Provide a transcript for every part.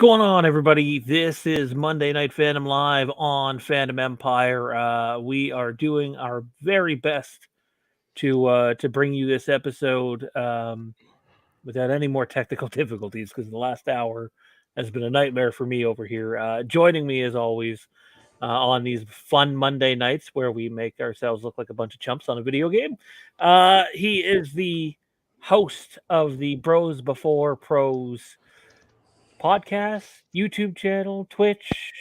going on, everybody? This is Monday Night Fandom live on Fandom Empire. We are doing our very best to bring you this episode without any more technical difficulties, because the last hour has been a nightmare for me over here. Joining me, as always, on these fun Monday nights where we make ourselves look like a bunch of chumps on a video game. He is the host of the Bros Before Pros podcast, YouTube channel, Twitch,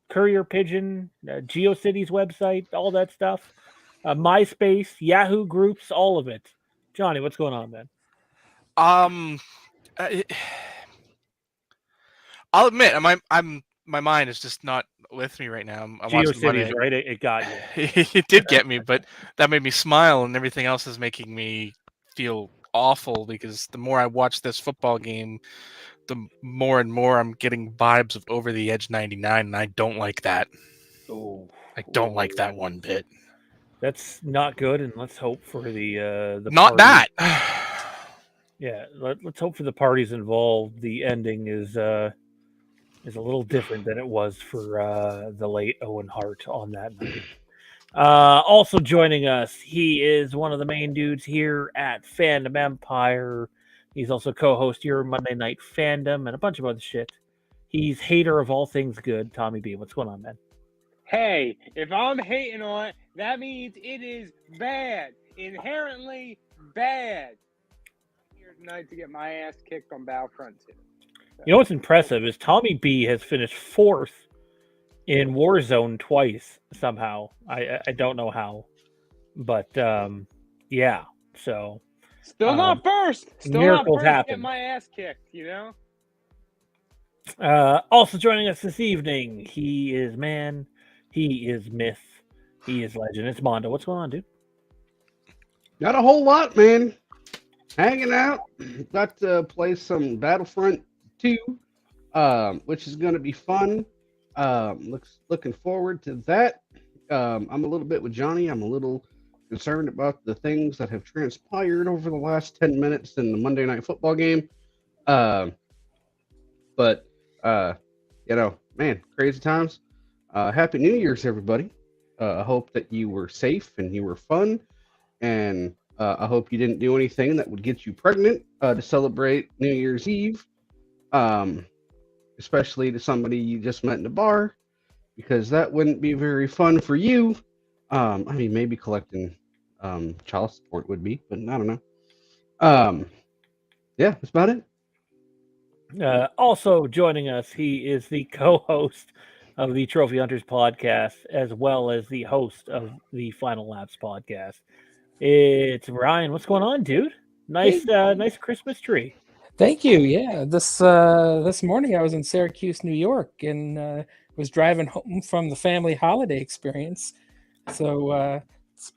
Courier Pigeon, GeoCities website, all that stuff, MySpace, Yahoo groups, all of it. Johnny, what's going on, man? I'll admit, my mind is just not with me right now. I'm watching GeoCities, right? It got you. It did get me, but that made me smile, and everything else is making me feel awful because the more I watch this football game, the more and more I'm getting vibes of Over the Edge 99, and I don't like that. Oh, I don't like that one bit. That's not good, and let's hope for the not parties. that. Yeah, let's hope for the parties involved. The ending is a little different than it was for the late Owen Hart on that night. Also joining us, he is one of the main dudes here at Fandom Empire. He's also co-host here Monday Night Fandom and a bunch of other shit. He's hater of all things good. Tommy B, what's going on, man? Hey, if I'm hating on it, that means it is bad. Inherently bad. I'm here tonight to get my ass kicked on Battlefront 2. So. You know what's impressive is Tommy B has finished 4th in Warzone twice somehow. I don't know how, but yeah. So still not first. Still miracles not first. happen. Get my ass kicked. You know. Also joining us this evening, he is man, he is myth, he is legend. It's Mondo. What's going on, dude? Not a whole lot, man. Hanging out. Got to play some Battlefront 2, which is going to be fun. Looking forward to that. I'm a little bit with Johnny. I'm a little concerned about the things that have transpired over the last 10 minutes in the Monday Night Football game. But man, crazy times. Happy New Year's, everybody. I hope that you were safe and you were fun. And I hope you didn't do anything that would get you pregnant to celebrate New Year's Eve. Especially to somebody you just met in a bar, because that wouldn't be very fun for you. I mean, maybe collecting child support would be, but I don't know. Yeah, that's about it. Also joining us, he is the co-host of the Trophy Hunters podcast, as well as the host of the Final Laps podcast. It's Ryan. What's going on, dude? Nice Christmas tree. Thank you. Yeah, this morning I was in Syracuse, New York, and was driving home from the family holiday experience. So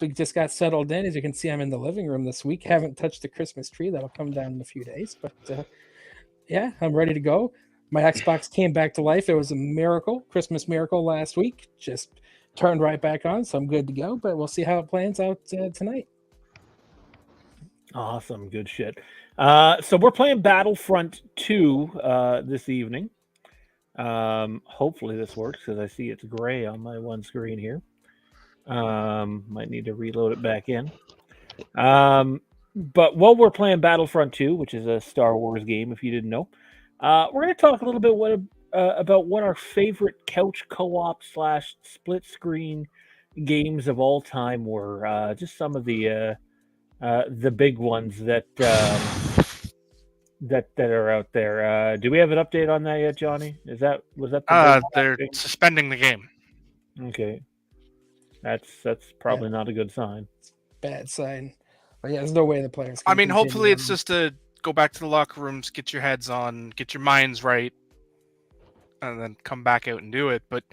we just got settled in. As you can see, I'm in the living room this week. Haven't touched the Christmas tree. That'll come down in a few days. But yeah, I'm ready to go. My Xbox came back to life. It was a miracle, Christmas miracle last week. Just turned right back on, so I'm good to go. But we'll see how it plans out tonight. Awesome. Good shit. So we're playing Battlefront 2 this evening. Hopefully this works, because I see it's gray on my one screen here. Might need to reload it back in. But while we're playing Battlefront 2, which is a Star Wars game, if you didn't know, we're going to talk a little bit about what our favorite couch co-op / split screen games of all time were. Just some of the big ones that are out there. Do we have an update on that yet, Johnny? Was that they're suspending the game. Okay, that's probably not a good sign. Bad sign. But yeah, there's no way the players can. I mean, hopefully it's just to go back to the locker rooms, get your heads on, get your minds right, and then come back out and do it. But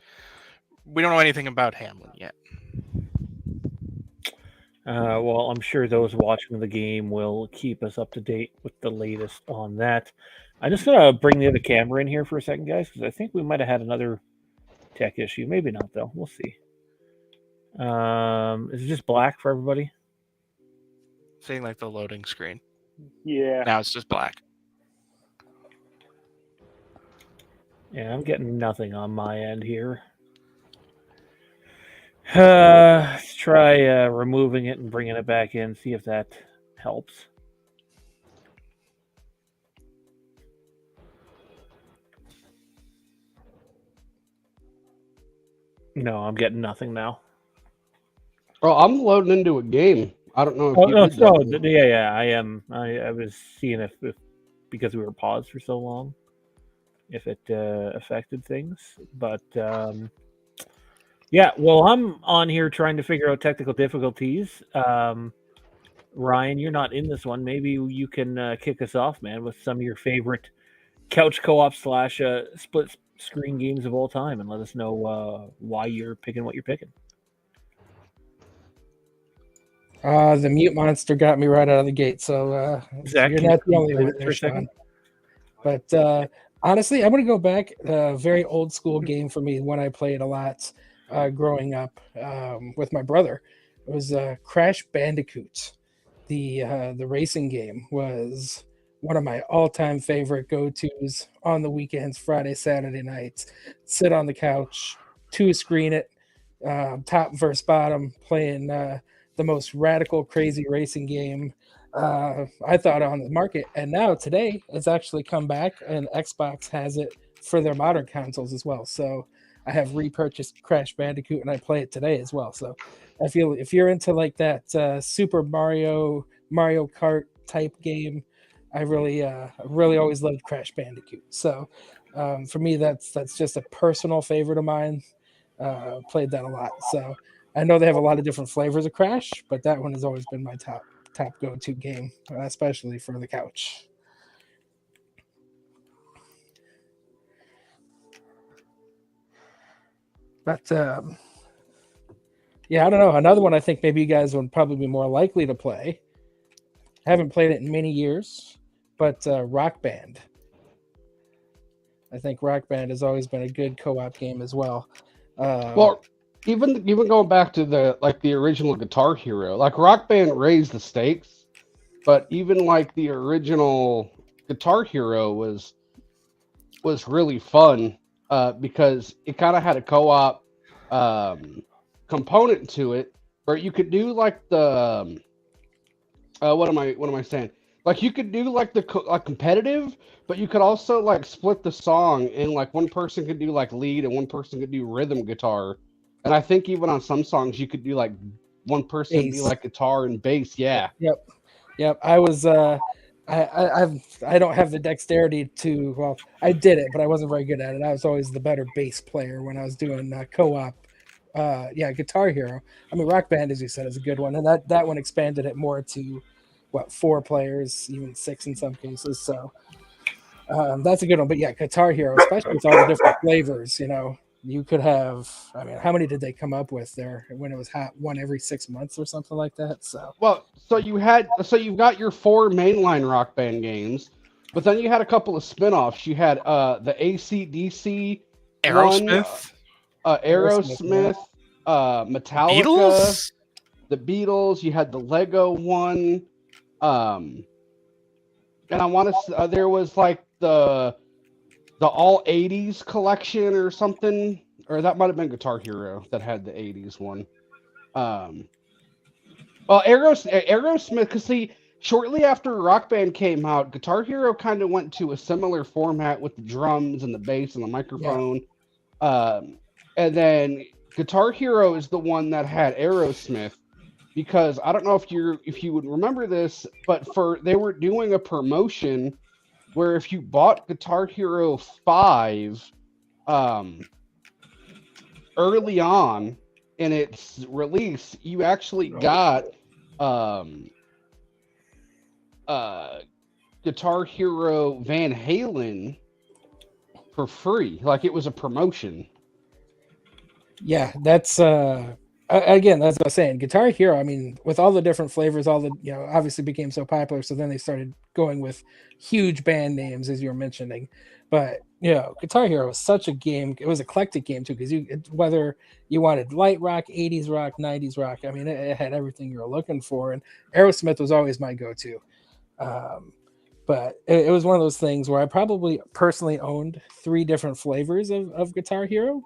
we don't know anything about Hamlin yet. Well, I'm sure those watching the game will keep us up to date with the latest on that. I'm just going to bring the other camera in here for a second, guys, because I think we might have had another tech issue. Maybe not, though. We'll see. Is it just black for everybody? Saying like the loading screen. Yeah. Now it's just black. Yeah, I'm getting nothing on my end here. Let's try removing it and bringing it back in, see if that helps. No, I'm getting nothing now. Oh, I'm loading into a game. I don't know if Oh you no, did that. yeah, I am. I was seeing if because we were paused for so long, if it affected things. But yeah, well, I'm on here trying to figure out technical difficulties. Ryan, you're not in this one. Maybe you can kick us off, man, with some of your favorite couch co-op / split screen games of all time, and let us know why you're picking what you're picking. The mute monster got me right out of the gate, so Zach, you're can not you the only play one this there, for a second? Sean. But honestly, I'm going to go back. A very old school game for me, one I played a lot growing up with my brother. It was Crash Bandicoot. The racing game was one of my all-time favorite go-tos on the weekends, Friday, Saturday nights. Sit on the couch, two screen it, top versus bottom, playing the most radical, crazy racing game I thought on the market. And now today, it's actually come back, and Xbox has it for their modern consoles as well. So I have repurchased Crash Bandicoot, and I play it today as well. So I feel if you're into like that Super Mario Kart type game, I really always loved Crash Bandicoot. So for me, that's just a personal favorite of mine. Played that a lot. So I know they have a lot of different flavors of Crash, but that one has always been my top go-to game, especially for the couch. But yeah, I don't know. Another one I think maybe you guys would probably be more likely to play. Haven't played it in many years, but Rock Band. I think Rock Band has always been a good co-op game as well. Well, even going back to the original Guitar Hero, like Rock Band raised the stakes, but even like the original Guitar Hero was really fun because it kind of had a co-op component to it where you could do like the what am I saying? Like you could do like the competitive, but you could also like split the song and like one person could do like lead and one person could do rhythm guitar. And I think even on some songs you could do like one person would be Bass. like guitar and bass. Yeah. Yep. I was I don't have the dexterity to, well, I did it, but I wasn't very good at it. I was always the better bass player when I was doing co-op. Guitar Hero. I mean, Rock Band, as you said, is a good one, and that one expanded it more to 4 players, even 6 in some cases. So that's a good one. But yeah, Guitar Hero, especially with all the different flavors, you could have. I mean, how many did they come up with there when it was hot? One every 6 months or something like that. So Well, you've got your 4 mainline Rock Band games, but then you had a couple of spin-offs. You had the AC/DC one, Aerosmith, Aerosmith, Metallica, Beatles. the Beatles. You had the Lego one, and I want to. There was like the all '80s collection or something, or that might have been Guitar Hero that had the '80s one. Well, Aerosmith, because see, shortly after Rock Band came out, Guitar Hero kind of went to a similar format with the drums and the bass and the microphone. And then Guitar Hero is the one that had Aerosmith, because I don't know if you would remember this, but they were doing a promotion where if you bought Guitar Hero 5 early on in its release, you actually got Guitar Hero Van Halen for free. Like it was a promotion. yeah, that's again, that's what I was saying. Guitar Hero, I mean, with all the different flavors, all the obviously became so popular, so then they started going with huge band names, as you were mentioning. But Guitar Hero was such a game. It was an eclectic game too, because whether you wanted light rock, 80s rock, 90s rock, I mean, it had everything you were looking for. And Aerosmith was always my go-to. But it was one of those things where I probably personally owned 3 different flavors of Guitar Hero.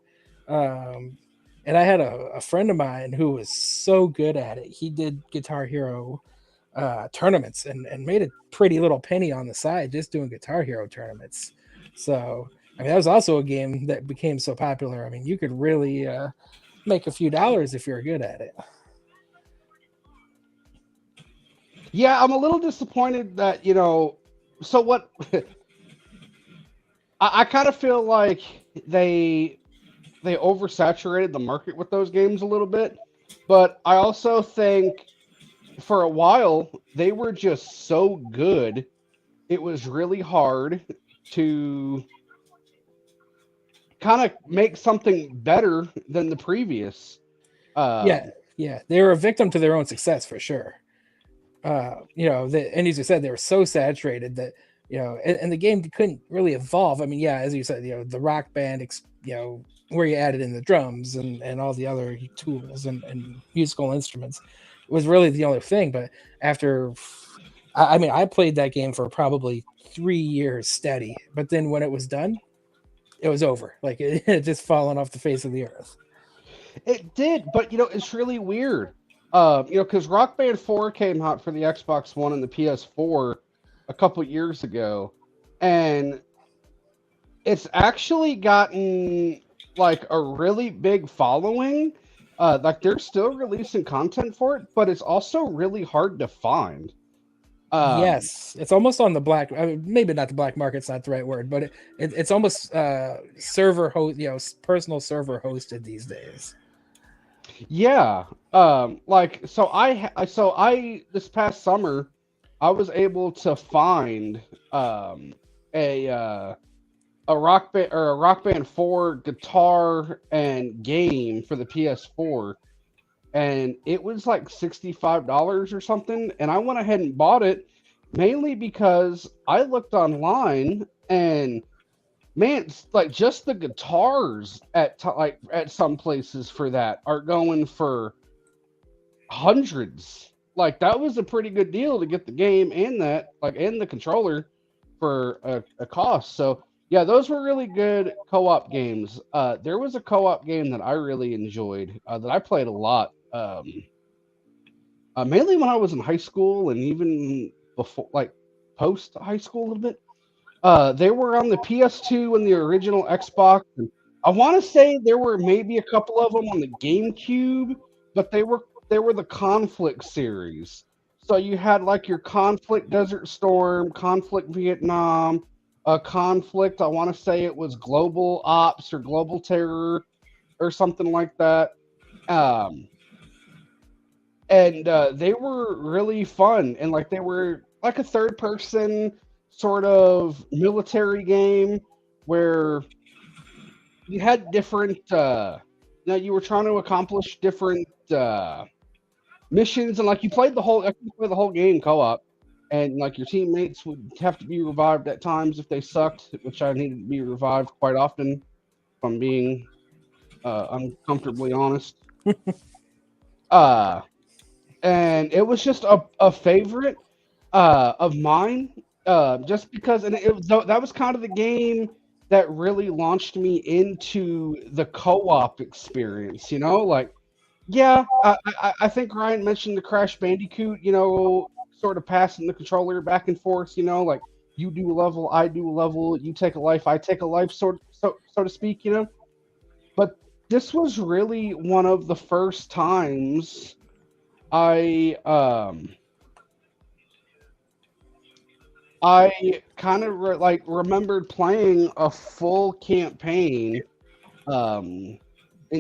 And I had a friend of mine who was so good at it. He did Guitar Hero tournaments and made a pretty little penny on the side just doing Guitar Hero tournaments. So, I mean, that was also a game that became so popular. I mean, you could really make a few dollars if you're good at it. Yeah, I'm a little disappointed that, so what I kind of feel like they oversaturated the market with those games a little bit, but I also think for a while they were just so good, it was really hard to kind of make something better than the previous. Yeah, they were a victim to their own success for sure. And as you said, they were so saturated that and the game couldn't really evolve. I mean, yeah, as you said, the Rock Band, where you added in the drums and all the other tools and musical instruments was really the only thing. But after, I mean, I played that game for probably 3 years steady, but then when it was done, it was over. Like it had just fallen off the face of the earth. It did, but it's really weird. Because Rock Band 4 came out for the Xbox One and the PS4 a couple years ago, and it's actually gotten like a really big following. Like they're still releasing content for it, but it's also really hard to find. Yes, it's almost on the black. I mean, maybe not the black market's not the right word, but it's almost server host, personal server hosted these days. Yeah. This past summer, I was able to find a Rock Band 4 guitar and game for the PS4, and it was like $65 or something, and I went ahead and bought it mainly because I looked online and man, it's like just the guitars at some places for that are going for hundreds. Like that was a pretty good deal to get the game and the controller for a cost. So yeah, those were really good co-op games. There was a co-op game that I really enjoyed that I played a lot, mainly when I was in high school and even before, like post high school a little bit. They were on the PS2 and the original Xbox. And I want to say there were maybe a couple of them on the GameCube, but they were the Conflict series. So you had like your Conflict Desert Storm, Conflict Vietnam, Conflict. I want to say it was Global Ops or Global Terror or something like that. And they were really fun, and like they were like a third person sort of military game where you had different you were trying to accomplish different missions, and like you played the whole game co-op, and like your teammates would have to be revived at times if they sucked, which I needed to be revived quite often, if I'm being uncomfortably honest. And it was just a favorite of mine. Just because, and that was kind of the game that really launched me into the co-op experience. Like, yeah, I think Ryan mentioned the Crash Bandicoot. Sort of passing the controller back and forth. Like you do a level, I do a level, you take a life, I take a life, so to speak. But this was really one of the first times I kind of remembered playing a full campaign in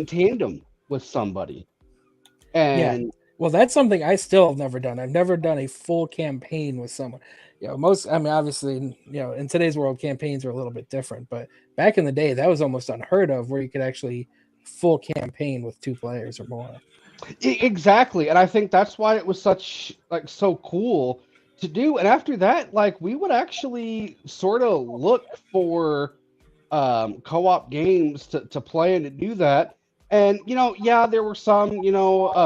tandem with somebody. And yeah, well, that's something I still have never done. I've never done a full campaign with someone. Obviously, in today's world, campaigns are a little bit different, but back in the day, that was almost unheard of, where you could actually full campaign with 2 players or more. Exactly, and I think that's why it was so cool to do. And after that, we would actually sort of look for co-op games to play and to do that. And there were some,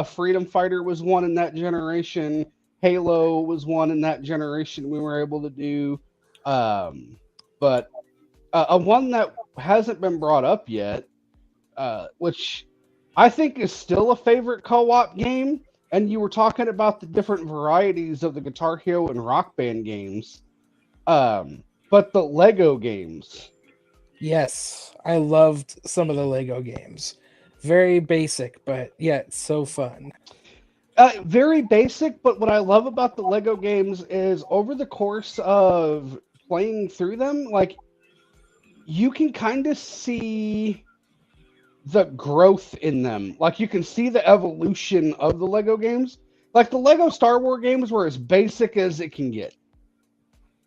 Freedom Fighter was one in that generation. Halo was one in that generation we were able to do. But a one that hasn't been brought up yet, which I think is still a favorite co-op game. And you were talking about the different varieties of the Guitar Hero and Rock Band games. But the Lego games. Yes, I loved some of the Lego games. Very basic, but yet so fun. Very basic, but what I love about the Lego games is over the course of playing through them, like you can kind of see the growth in them. Like you can see the evolution of the Lego games. Like the Lego Star Wars games were as basic as it can get.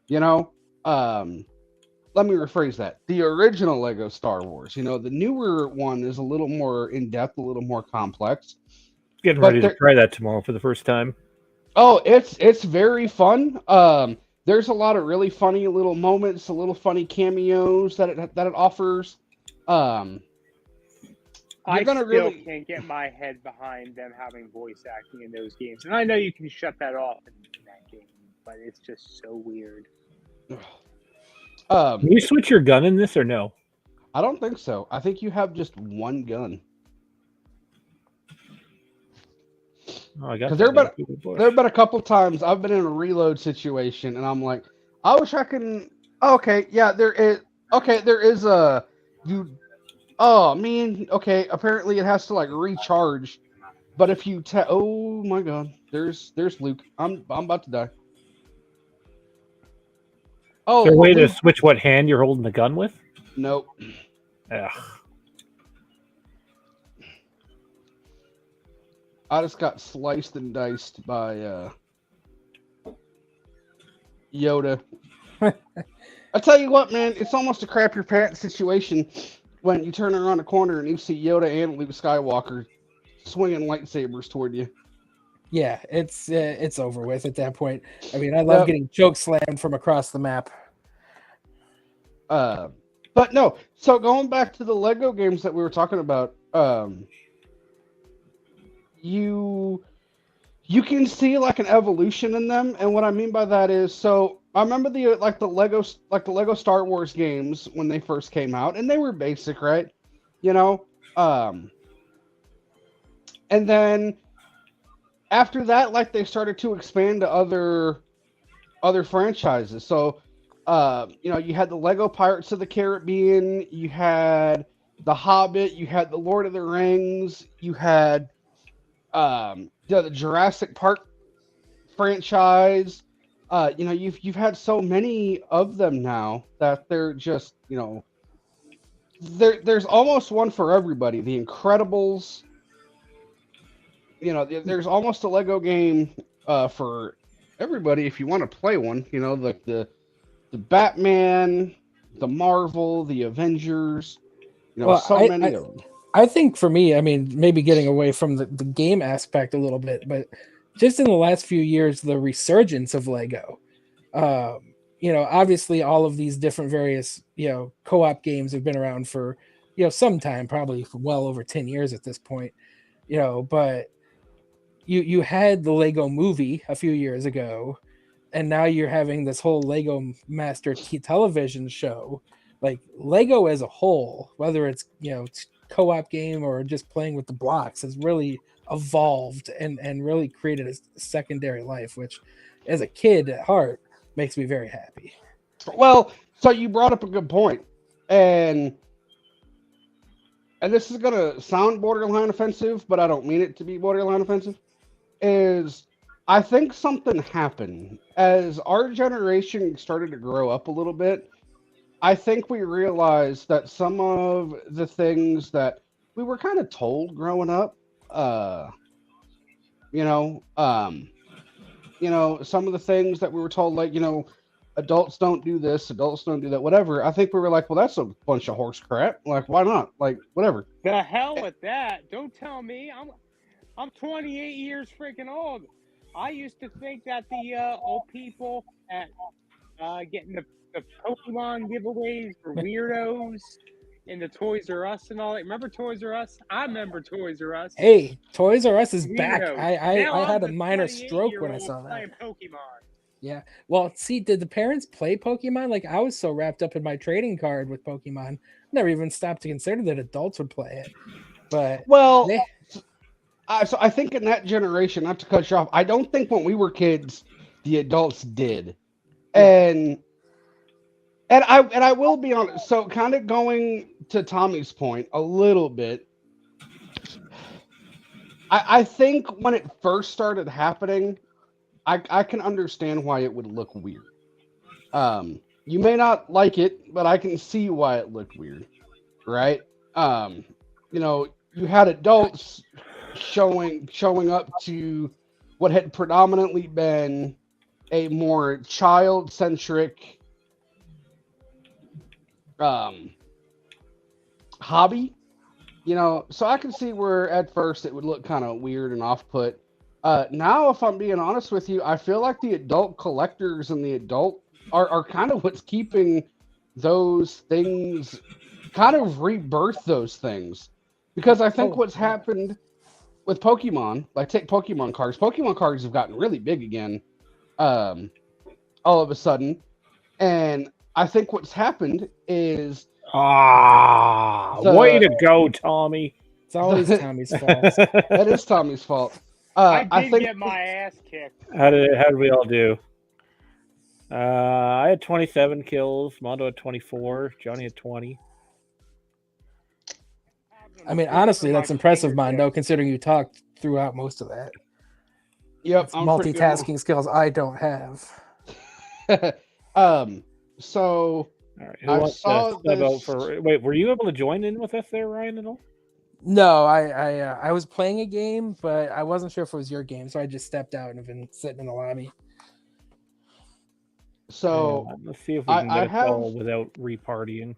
You know? Let me rephrase that. The original Lego Star Wars, the newer one is a little more in depth, a little more complex. Getting But ready to try that tomorrow for the first time. Oh, it's very fun. There's a lot of really funny little moments, a little funny cameos that it offers. I gonna still really- can't get my head behind them having voice acting in those games, and I know you can shut that off in that game, but it's just so weird. Can you switch your gun in this or no? I don't think so. I think you have just one gun. Oh, I got 'Cause that. there have been a couple times I've been in a reload situation, and I'm like, I wish I can. Okay, yeah, there is. Okay, there is a you. Oh man. Okay, apparently it has to like recharge. But if you oh my god, there's Luke. I'm about to die. Oh, Is there a way to Luke- switch what hand you're holding the gun with? Nope. Ugh. I just got sliced and diced by Yoda. I tell you what, man, it's almost a crap your pants situation when you turn around a corner and you see Yoda and Luke Skywalker swinging lightsabers toward you. Yeah, it's over with at that point. I mean, I love getting choke slammed from across the map. But no, so going back to the Lego games that we were talking about, you can see like an evolution in them, and what I mean by that is, so I remember the Lego Star Wars games when they first came out, and they were basic, right? And then after that, like they started to expand to other franchises. So, you had the Lego Pirates of the Caribbean, you had the Hobbit, you had the Lord of the Rings, you had the Jurassic Park franchise. You've had so many of them now that they're just, there's almost one for everybody. The Incredibles. There's almost a Lego game for everybody if you want to play one. Like the Batman, the Marvel, the Avengers. Many of them. I think for me, I mean, maybe getting away from the game aspect a little bit, but just in the last few years, the resurgence of Lego. Obviously all of these different various, co-op games have been around for, some time, probably for well over 10 years at this point, but you had the Lego movie a few years ago, and now you're having this whole Lego Master television show. Like Lego as a whole, whether it's, co-op game or just playing with the blocks, has really evolved and really created a secondary life, which as a kid at heart makes me very happy. Well, so you brought up a good point, and this is gonna sound borderline offensive, but I don't mean it to be borderline offensive. Is I think something happened as our generation started to grow up a little bit. I think we realized that some of the things that we were kind of told growing up, some of the things that we were told, like, adults don't do this, adults don't do that, whatever. I think we were like, well, that's a bunch of horse crap. Like, why not? Like, whatever. The hell with that! Don't tell me. I'm 28 years freaking old. I used to think that the old people at getting the Pokemon giveaways were weirdos. in the Toys R Us and all that. Remember Toys R Us? I remember Toys R Us. Hey, Toys R Us is Who back. knows? I Now had a I'm the minor stroke when I 28-year-old saw that. playing Pokemon. Yeah. Well, see, did the parents play Pokemon? Like, I was so wrapped up in my trading card with Pokemon, never even stopped to consider that adults would play it. But Well, they, so I think in that generation, not to cut you off, I don't think when we were kids, the adults did. And I will be honest. So kind of going to Tommy's point a little bit, I think when it first started happening, I can understand why it would look weird. You may not like it, but I can see why it looked weird, right? You know, you had adults showing up to what had predominantly been a more child-centric hobby, you know, so I can see where at first it would look kind of weird and off-put. Now, if I'm being honest with you, I feel like the adult collectors and the adult are kind of what's keeping those things, kind of rebirth those things. Because I think what's happened with Pokemon, like take Pokemon cards have gotten really big again, all of a sudden. And I think what's happened is way to go, Tommy. it's always Tommy's fault. that is Tommy's fault. I did get my ass kicked. How did we all do? I had 27 kills. Mondo had 24. Johnny had 20. I mean, honestly, that's impressive, Mondo, considering you talked throughout most of that. Yep, It's multitasking skills I don't have. So All right, who I wants to saw sub this- out for? Wait, were you able to join in with us there, Ryan, at all? No, I was playing a game, but I wasn't sure if it was your game, so I just stepped out and have been sitting in the lobby. So Let's see if we can I get a have- call without repartying.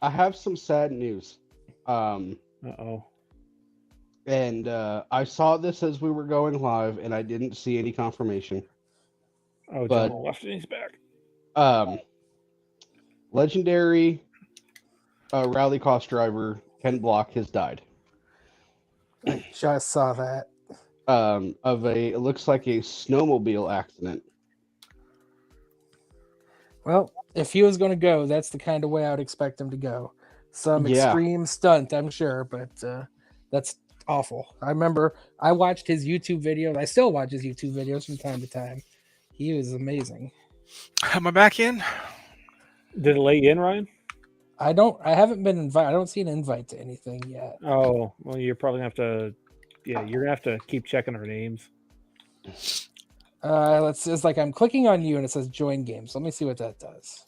I have some sad news. Uh-oh. And I saw this as we were going live, and I didn't see any confirmation. Oh, But- John left and he's back. Legendary rally cost driver Ken Block has died. Just saw that. Of it looks like a snowmobile accident. Well, if he was going to go, that's the kind of way I would expect him to go. Some Yeah. extreme stunt, I'm sure, but that's awful. I remember I watched his YouTube videos. I still watch his YouTube videos from time to time. He was amazing. Am I back in? Did it let you in, Ryan? I haven't been invited. I don't see an invite to anything yet. Oh, well, you're probably going to have to... Yeah, you're going to have to keep checking our names. It's like I'm clicking on you and it says join games. Let me see what that does.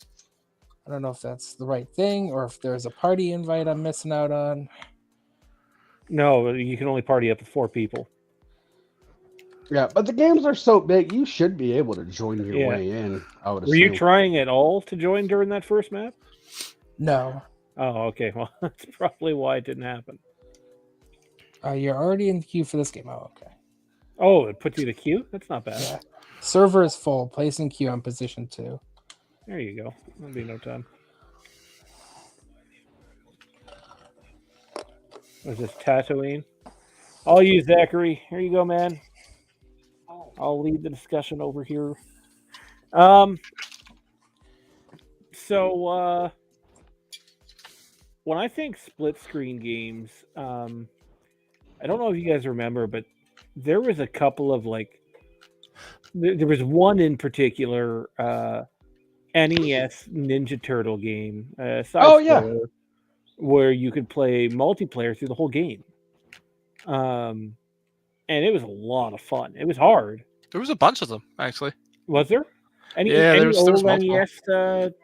I don't know if that's the right thing or if there's a party invite I'm missing out on. No, you can only party up to 4 people. Yeah, but the games are so big, you should be able to join your Yeah. way in. I would Were you assume. trying at all to join during that first map? No. Oh, okay. Well, that's probably why it didn't happen. You're already in the queue for this game. Oh, okay. Oh, it puts you to queue? That's not bad. Yeah. Server is full. Place in queue on position 2. There you go. That'll be no time. Was this Tatooine? I'll use Zachary. Here you go, man. I'll lead the discussion over here. So when I think split screen games, I don't know if you guys remember, but there was a couple of there was one in particular NES Ninja Turtle game, side-scroller, where you could play multiplayer through the whole game. And it was a lot of fun. It was hard. There was a bunch of them, actually. Was there? Any there was old multiple. NES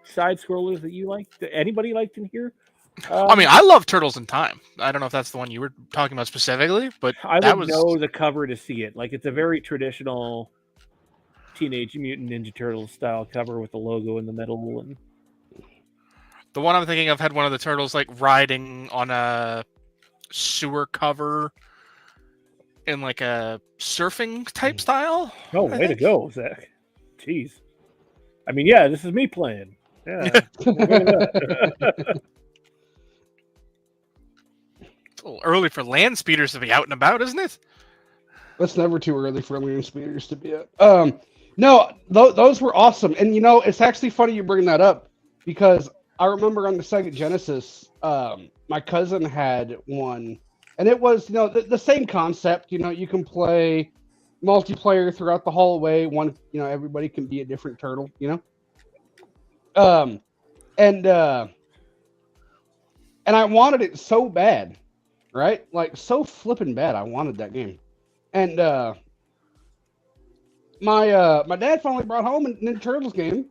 side scrollers that you liked? Anybody liked in here? I mean, I love Turtles in Time. I don't know if that's the one you were talking about specifically, but I that would was know the cover to see it. Like, it's a very traditional Teenage Mutant Ninja Turtles style cover with the logo in the middle. And the one I'm thinking of had one of the turtles like riding on a sewer cover in like a surfing type style. oh, I way to think. go, Zach! Jeez. I mean, yeah, this is me playing. Yeah. Look at that. a little early for land speeders to be out and about, isn't it? It's never too early for land speeders to be at. No, those were awesome. And it's actually funny you bring that up because I remember on the Sega Genesis, my cousin had one, and it was the same concept. You can play multiplayer throughout the hallway. Everybody can be a different turtle. And I wanted it so bad, right? Like so flippin' bad. I wanted that game. And my dad finally brought home a Ninja Turtles game,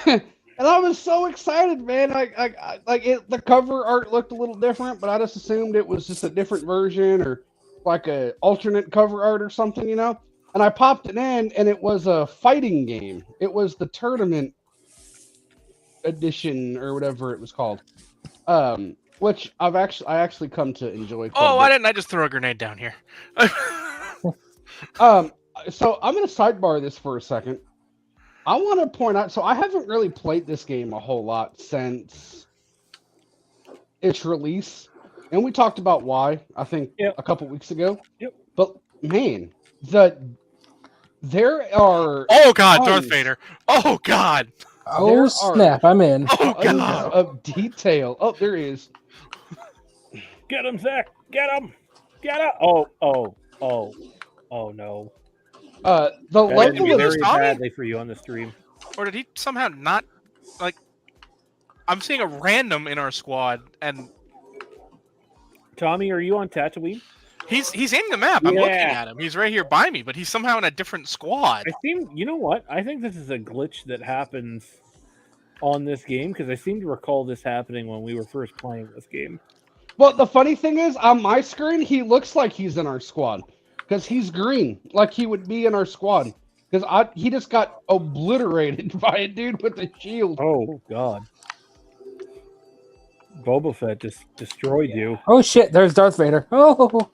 and I was so excited, man. The cover art looked a little different, but I just assumed it was just a different version or like a alternate cover art or something, And I popped it in, and it was a fighting game. It was the tournament edition or whatever it was called, which I actually come to enjoy. Why didn't I just throw a grenade down here? So I'm going to sidebar this for a second. I want to point out, so I haven't really played this game a whole lot since its release, and we talked about why, I think, a couple weeks ago. Yep. But man, there are Oh God, Darth Vader! Oh God! Oh snap! I'm in. Oh God! Of detail. Oh, there he is. Get him, Zach! Get him! Get him! Oh no! The That level ended of very Tommy? badly for you on the stream. Or did he somehow not like? I'm seeing a random in our squad, and Tommy, are you on Tatooine? he's in the map. I'm looking Yeah. at him. He's right here by me, but he's somehow in a different squad. You know what? I think this is a glitch that happens on this game because I seem to recall this happening when we were first playing this game. Well, the funny thing is, on my screen, he looks like he's in our squad because he's green, like he would be in our squad. Because he just got obliterated by a dude with a shield. Oh God! Boba Fett just destroyed you. Oh shit! There's Darth Vader. Oh,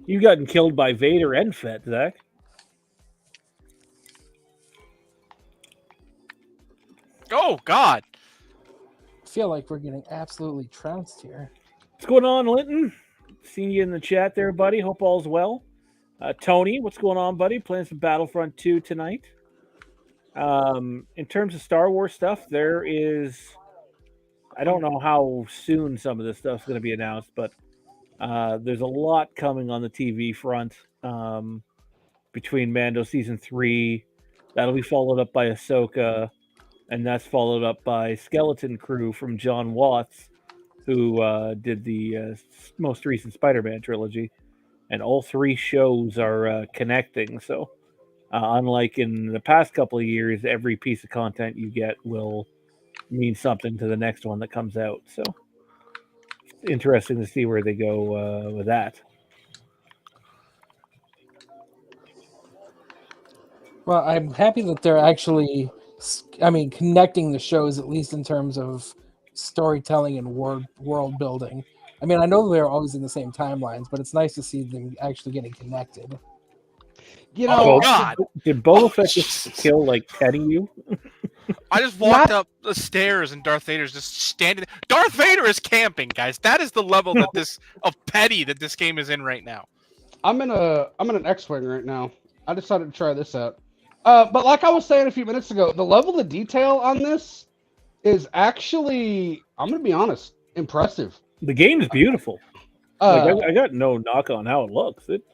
You gotten killed by Vader and Fett, Zach. Oh God! I feel like we're getting absolutely trounced here. What's going on, Linton? Seeing you in the chat there, buddy. Hope all's well. Tony, what's going on, buddy? Playing some Battlefront 2 tonight. In terms of Star Wars stuff, there is... I don't know how soon some of this stuff's going to be announced, but there's a lot coming on the TV front between Mando Season 3. That'll be followed up by Ahsoka, and that's followed up by Skeleton Crew from John Watts, who did the most recent Spider-Man trilogy. And all three shows are connecting. So unlike in the past couple of years, every piece of content you get will mean something to the next one that comes out. So it's interesting to see where they go with that. Well, I'm happy that they're actually, connecting the shows, at least in terms of storytelling and world building. I mean, I know they're always in the same timelines, but it's nice to see them actually getting connected. Oh God! Did Boba Fett just kill like 10 of you? I just walked up the stairs and Darth Vader's just standing there. Darth Vader is camping, guys. That is the level that petty that this game is in right now. I'm in an X-Wing right now. I decided to try this out. But like I was saying a few minutes ago, the level of detail on this is actually, I'm going to be honest, impressive. The game is beautiful. I got no knock on how it looks. It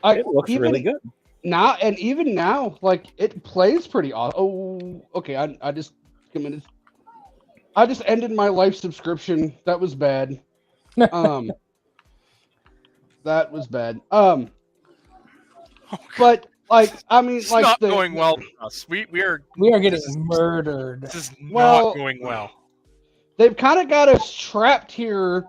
looks really good. Now, and even now, like, it plays pretty awesome. Oh, okay, I just committed. I just ended my life subscription. That was bad. That was bad. But like, I mean, It's like, not going well for us. We are getting murdered. This is not going well. They've kind of got us trapped here.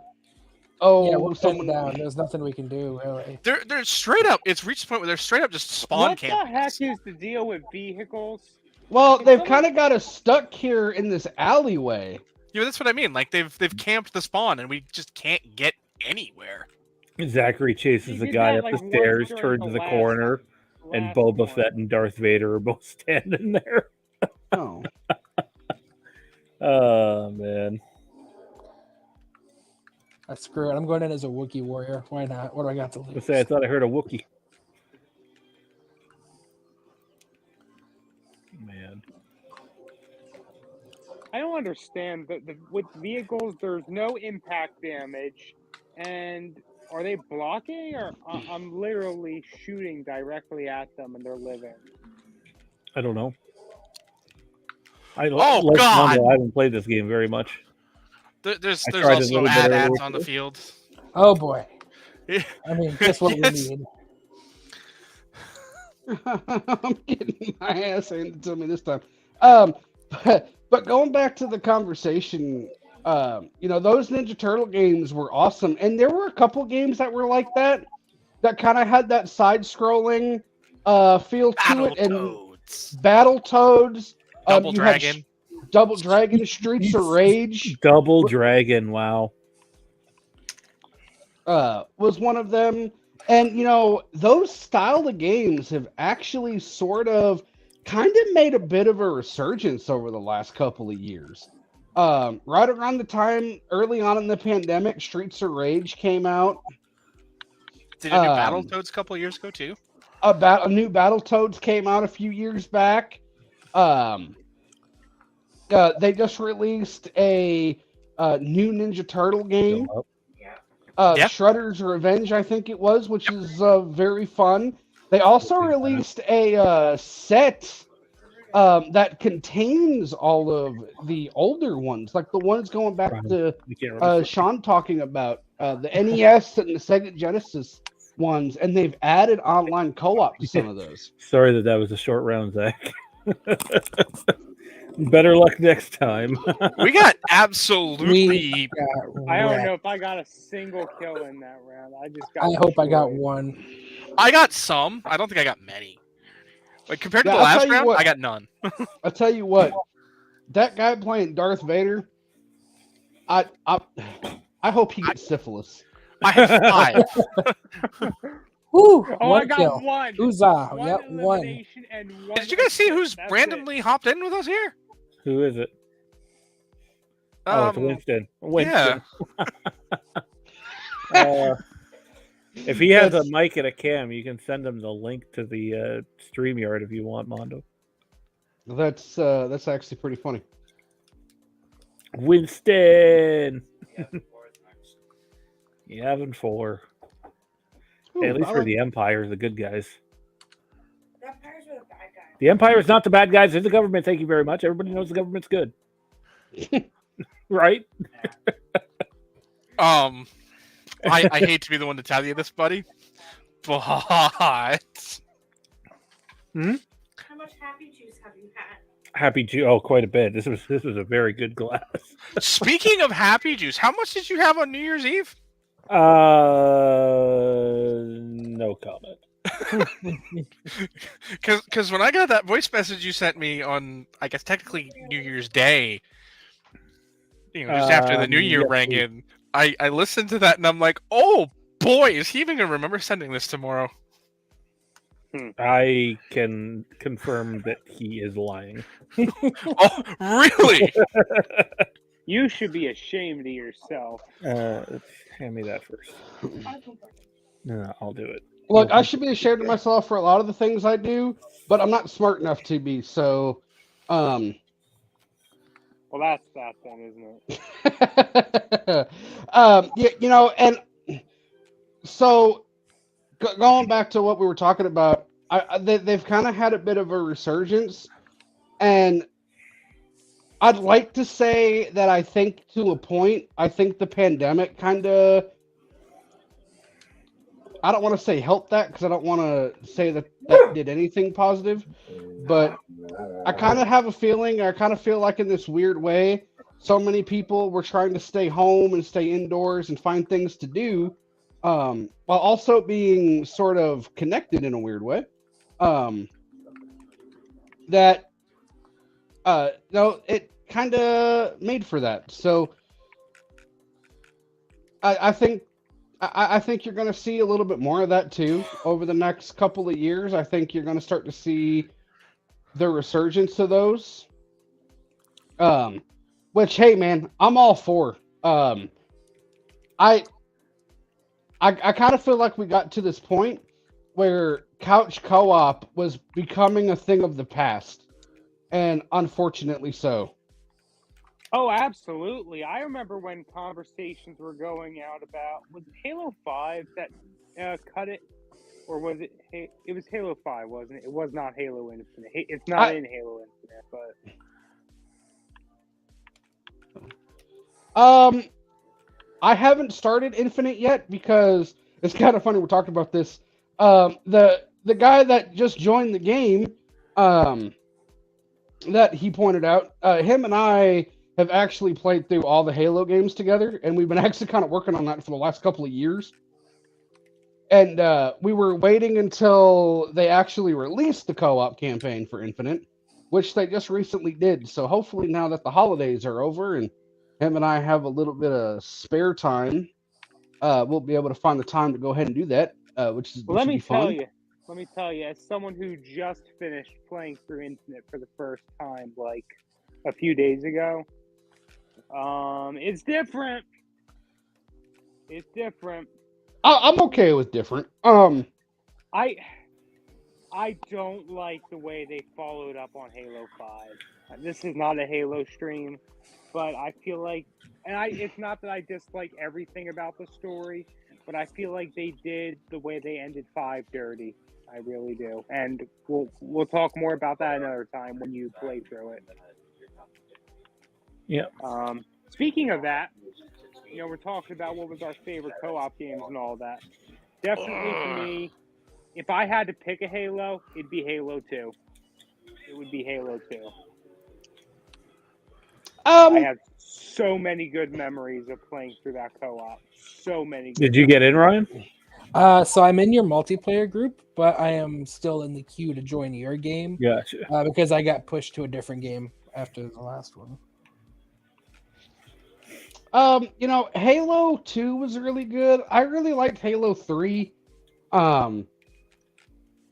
Oh, yeah, we're someone down. There's nothing we can do, really. They're straight up. It's reached a point where they're straight up just spawn camping. What the heck is the deal with vehicles? Well, they've kind of got us stuck here in this alleyway. Yeah, that's what I mean. Like they've camped the spawn, and we just can't get anywhere. Zachary chases the guy up the stairs, turns to the corner, and Boba Fett and Darth Vader are both standing there. Oh. Oh, man. Screw it. I'm going in as a Wookiee warrior. Why not? What do I got to lose? Let's say I thought I heard a Wookiee. Man. I don't understand that with vehicles, there's no impact damage, and are they blocking, or I'm literally shooting directly at them and they're living? I don't know. Oh, like God! Mondo, I haven't played this game very much. There's tried a also little bit earlier ads on the too. field. Oh boy. Yeah. I mean, just what Yes. we need. I'm getting my ass handed to me this time. But going back to the conversation, those Ninja Turtle games were awesome, and there were a couple games that were like that kind of had that side-scrolling feel to it, and Battletoads, Double you had Dragon. Double Dragon, Streets of Rage Double Dragon, wow. was one of them. And, those style of games have actually sort of kind of made a bit of a resurgence over the last couple of years. Right around the time, early on in the pandemic, Streets of Rage came out. Did a new Battletoads a couple of years ago, too? A new Battletoads came out a few years back. They just released a new Ninja Turtle game. Yeah. Shredder's Revenge, I think it was, which is very fun. They also released a set that contains all of the older ones, like the ones going back to Sean talking about the NES and the Sega Genesis ones, and they've added online co-op to some of those. Sorry that was a short round, Zach. Better luck next time. We got absolutely. I don't know if I got a single kill in that round. I hope I got one. I got some. I don't think I got many. Like compared to the I'll last tell you round, what. I got none. I'll tell you what, that guy playing Darth Vader, I hope he gets syphilis. I have 5. Woo! Oh, One I got kill. one. Huzzah! One Yep, one. elimination and one. Did you guys see who's That's randomly hopped in with us here? Who is it? Oh, it's Winston. Winston. Yeah. If he has a mic and a cam, you can send him the link to the StreamYard if you want, Mondo. That's actually pretty funny. Winston. You having 4. Hey, at least for the Empire, the good guys. The Empires are the bad guys. The Empire is not the bad guys. It's the government. Thank you very much. Everybody knows the government's good. Right? I hate to be the one to tell you this, buddy, but How much happy juice have you had? Happy Juice. Oh, quite a bit. This was a very good glass. speaking of happy juice, how much did you have on New Year's Eve? No comment. Because when I got that voice message you sent me on, I guess technically New Year's Day, just after the New Year rang in, I listened to that and I'm like, oh boy, is he even gonna remember sending this tomorrow? I can confirm that he is lying. Oh, really? You should be ashamed of yourself. Hand me that first. No, I'll do it. Look, I should be ashamed of myself for a lot of the things I do, but I'm not smart enough to be. So, Well, that's that then, isn't it? and so going back to what we were talking about, they've kind of had a bit of a resurgence, and I'd like to say that I think to a point, I think the pandemic kind of, I don't want to say helped that because I don't want to say that did anything positive, but I kind of have a feeling, I kind of feel like in this weird way, so many people were trying to stay home and stay indoors and find things to do, while also being sort of connected in a weird way. That it kind of made for that. So I think you're going to see a little bit more of that too over the next couple of years. I think you're going to start to see the resurgence of those. Which, hey man, I'm all for. I kind of feel like we got to this point where couch co-op was becoming a thing of the past, and unfortunately so. Oh, absolutely. I remember when conversations were going out about, was it Halo 5 that cut it? Or was it? It was Halo 5, wasn't it? It was not Halo Infinite. It's not in Halo Infinite, but I haven't started Infinite yet because it's kind of funny we're talking about this. The guy that just joined the game, that he pointed out, him and I have actually played through all the Halo games together, and we've been actually kind of working on that for the last couple of years. And we were waiting until they actually released the co-op campaign for Infinite, which they just recently did. So hopefully now that the holidays are over and him and I have a little bit of spare time, we'll be able to find the time to go ahead and do that, which well, let should me be fun. tell you, as someone who just finished playing through Infinite for the first time, like a few days ago, it's different. It's different. I'm okay with different. I don't like the way they followed up on Halo 5. This is not a Halo stream, but I feel like, it's not that I dislike everything about the story, but I feel like they did the way they ended 5 dirty. I really do, and we'll talk more about that another time when you play through it. Yeah. Speaking of that, we're talking about what was our favorite co-op games and all that. Definitely for me, if I had to pick a Halo, it'd be Halo 2. It would be Halo 2. I have so many good memories of playing through that co-op. So many. Did you get in, Ryan? So I'm in your multiplayer group, but I am still in the queue to join your game. Gotcha. Because I got pushed to a different game after the last one. Halo 2 was really good. I really liked Halo 3. And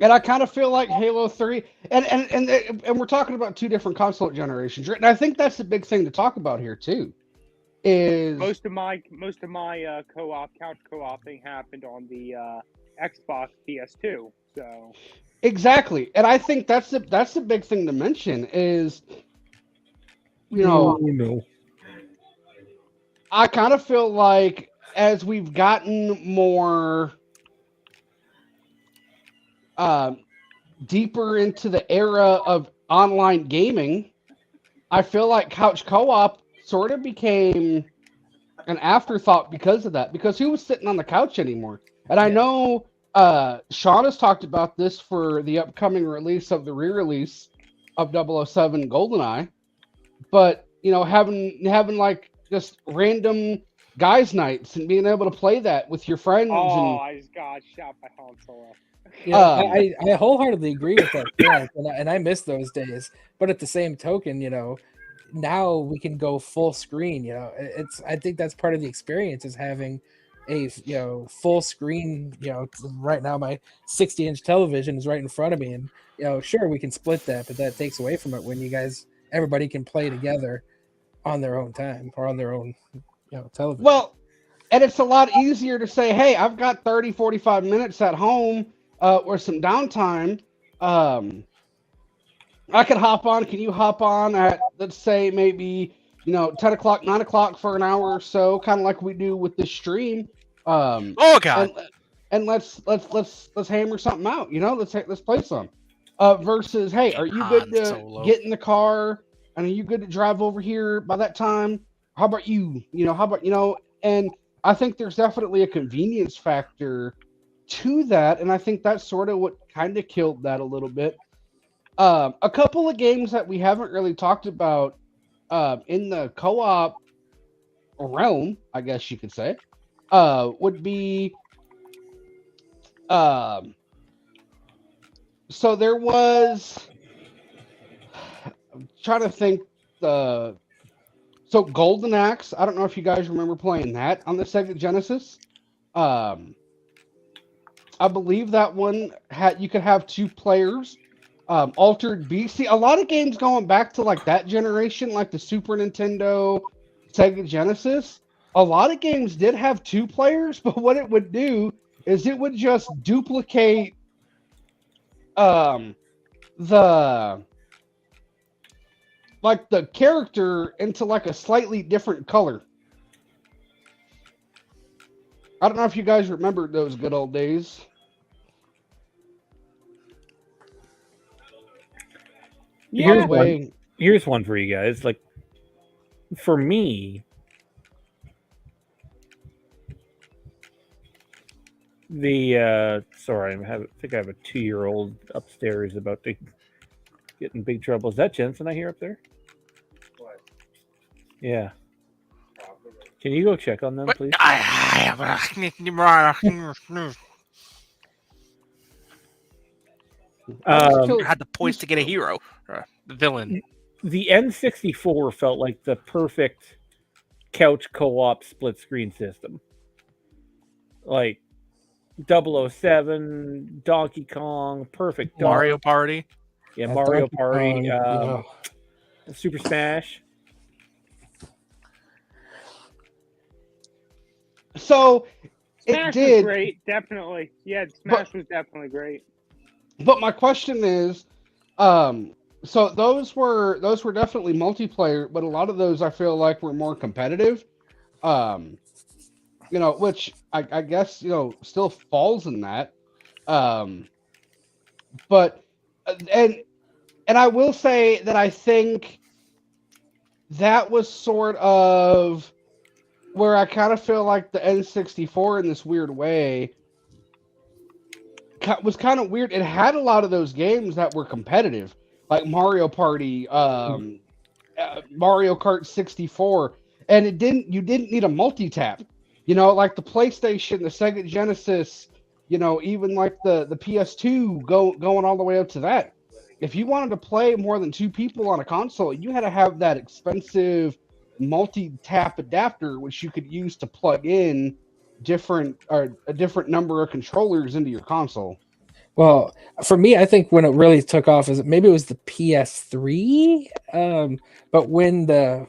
I kind of feel like Halo 3 and we're talking about two different console generations, right? And I think that's the big thing to talk about here too. Is most of my co-op couch co-oping happened on the Xbox PS2. So exactly. And I think that's the big thing to mention is I kind of feel like as we've gotten more deeper into the era of online gaming, I feel like couch co-op sort of became an afterthought because of that. Because who was sitting on the couch anymore? And I know Sean has talked about this for the upcoming release of the re-release of 007 GoldenEye, but having like just random guys' nights and being able to play that with your friends. I just got shot by Han Solo. I wholeheartedly agree with that, and I miss those days. But at the same token, now we can go full screen. I think that's part of the experience is having a full screen. Right now my 60-inch television is right in front of me, and sure we can split that, but that takes away from it when everybody can play together on their own time or on their own television. Well, and it's a lot easier to say, hey, I've got 30, 45 minutes at home or some downtime. I could hop on. Can you hop on at, let's say, maybe 10 o'clock, 9 o'clock for an hour or so, kind of like we do with this stream. Oh God! And let's hammer something out. Let's play some. Versus, hey, are you good to get in the car? And are you good to drive over here by that time? How about you? And I think there's definitely a convenience factor to that. And I think that's sort of what kind of killed that a little bit. A couple of games that we haven't really talked about in the co-op realm, I guess you could say, would be so there was, I'm trying to think, so Golden Axe, I don't know if you guys remember playing that on the Sega Genesis. I believe that one you could have 2 players. Altered Beast. A lot of games going back to like that generation, like the Super Nintendo, Sega Genesis. a lot of games did have 2 players, but what it would do is it would just duplicate the character into like a slightly different color. I don't know if you guys remember those good old days. Yeah. Here's one for you guys. Like, for me, sorry, I think I have a 2-year-old upstairs about to get in big trouble. Is that Jensen I hear up there? What? Yeah. Can you go check on them, please? Had the points to get a hero, the villain. The N64 felt like the perfect couch co-op split screen system. Like 007, Donkey Kong, perfect. Mario Party. Yeah, Mario Donkey Party, Kong, Super Smash. So Smash it did. was great, definitely. Yeah, Smash was definitely great. But my question is, so those were definitely multiplayer, but a lot of those I feel like were more competitive. Which I guess still falls in that. But and I will say that I think that was sort of where I kind of feel like the N64 in this weird way was kind of weird. It had a lot of those games that were competitive, like Mario Party, Mario Kart 64, and you didn't need a multi-tap. Like the PlayStation, the Sega Genesis, even like the PS2 going all the way up to that. If you wanted to play more than 2 people on a console, you had to have that expensive multi-tap adapter, which you could use to plug in a different number of controllers into your console. Well, for me, I think when it really took off is maybe it was the PS3, but when the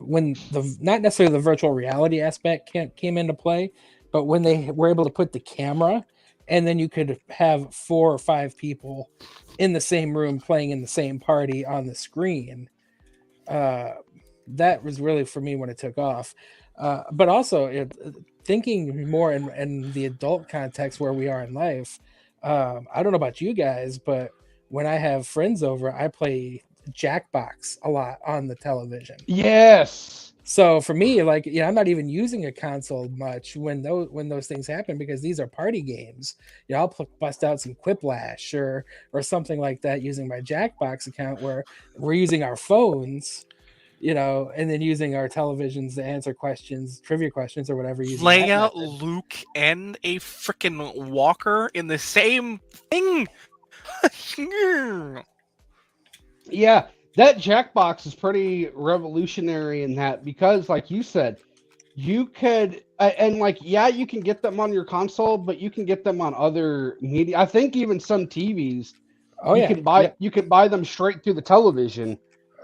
not necessarily the virtual reality aspect came into play, but when they were able to put the camera, and then you could have 4 or 5 people in the same room playing in the same party on the screen. That was really for me when it took off. But also thinking more in the adult context where we are in life. I don't know about you guys, but when I have friends over, I play Jackbox a lot on the television. Yes. So for me, like, I'm not even using a console much when those things happen, because these are party games. I'll bust out some Quiplash or something like that using my Jackbox account, where we're using our phones, and then using our televisions to answer questions, trivia questions or whatever. Laying out Luke and a freaking walker in the same thing. Yeah, that Jackbox is pretty revolutionary in that, because, like you said, you could you can get them on your console, but you can get them on other media. I think even some TVs. You can buy them straight through the television.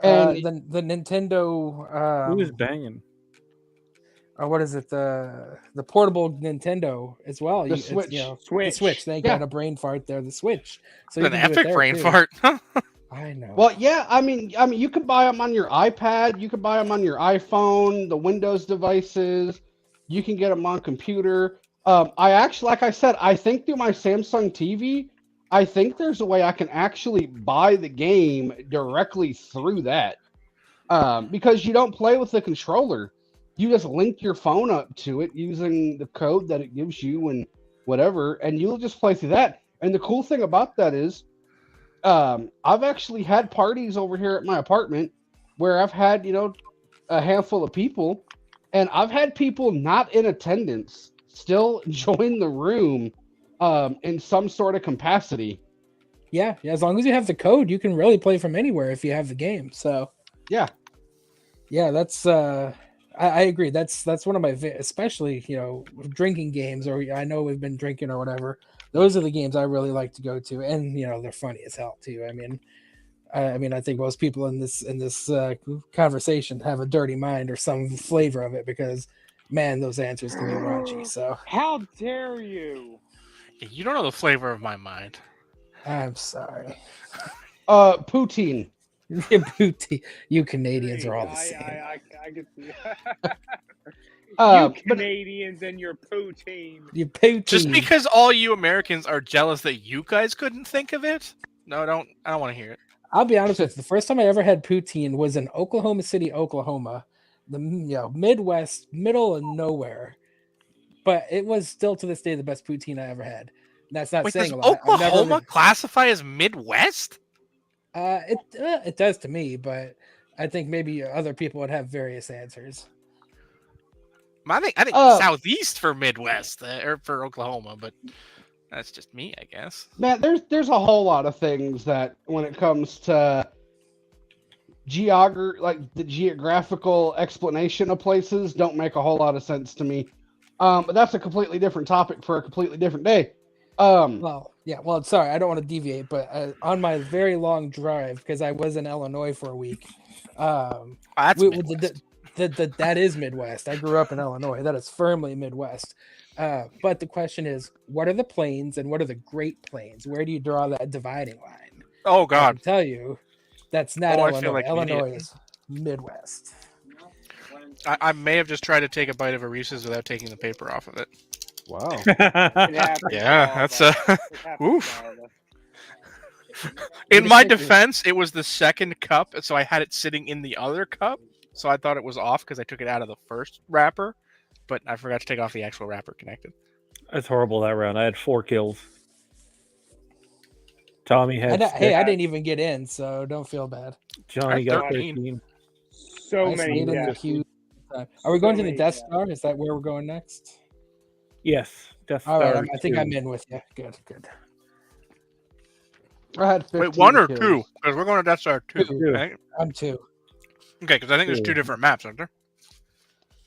And the Nintendo who is banging? What is it? The portable Nintendo as well. The Switch. The Switch. Thank you. I had a brain fart there. The Switch. So an epic brain fart. I know. Well, yeah. I mean, you could buy them on your iPad. You could buy them on your iPhone, the Windows devices. You can get them on computer. I actually, like I said, I think through my Samsung TV, I think there's a way I can actually buy the game directly through that, because you don't play with the controller. You just link your phone up to it using the code that it gives you and whatever, and you'll just play through that. And the cool thing about that is, I've actually had parties over here at my apartment where I've had, a handful of people, and I've had people not in attendance still join the room in some sort of capacity. Yeah, as long as you have the code, you can really play from anywhere if you have the game. So yeah, that's I agree. That's one of my especially drinking games, or I know we've been drinking or whatever. Those are the games I really like to go to, and they're funny as hell too. I mean, I think most people in this conversation have a dirty mind or some flavor of it, because man, those answers can be raunchy. So How dare you? You don't know the flavor of my mind. I'm sorry. Poutine. You Canadians are all the I same. I get you. But Canadians and your poutine. You poutine. Just because all you Americans are jealous that you guys couldn't think of it? No, I don't want to hear it. I'll be honest with you. The first time I ever had poutine was in Oklahoma City, Oklahoma, the Midwest, middle of nowhere. But it was still to this day the best poutine I ever had. That's not Wait, saying does a lot. Oklahoma classify as Midwest? It does to me, but I think maybe other people would have various answers. I think Southeast for Midwest or for Oklahoma, but that's just me, I guess. man, there's a whole lot of things that when it comes to like the geographical explanation of places don't make a whole lot of sense to me. But that's a completely different topic for a completely different day. Well, sorry, I don't want to deviate, but on my very long drive, because I was in Illinois for a week, That's Midwest. That is Midwest. I grew up in Illinois. That is firmly Midwest. But the question is, what are the plains and what are the Great Plains? Where do you draw that dividing line? Oh, I God. can tell you, that's not I Illinois. feel like an Illinois idiot. is Midwest. I may have just tried to take a bite of a Reese's without taking the paper off of it. wow. It happens to Yeah, all that's of us. a It happens to oof. all of us. In my defense, it was the second cup, so I had it sitting in the other cup. So I thought it was off because I took it out of the first wrapper, but I forgot to take off the actual wrapper connected. That's horrible that round. I had 4 kills. Tommy had Hey, I didn't even get in, so don't feel bad. Johnny I had got 13. 13. So I many stayed in the deaths. queue. Are we going So to the many Death deaths. Star? Is that where we're going next? Yes. Death All right, Star I think 2. I'm in with you. Good. I had 15 Wait, 1 or kills. 2? Because we're going to Death Star 2. Two. Right? I'm 2. Okay, because I think there's 2 different maps, aren't there?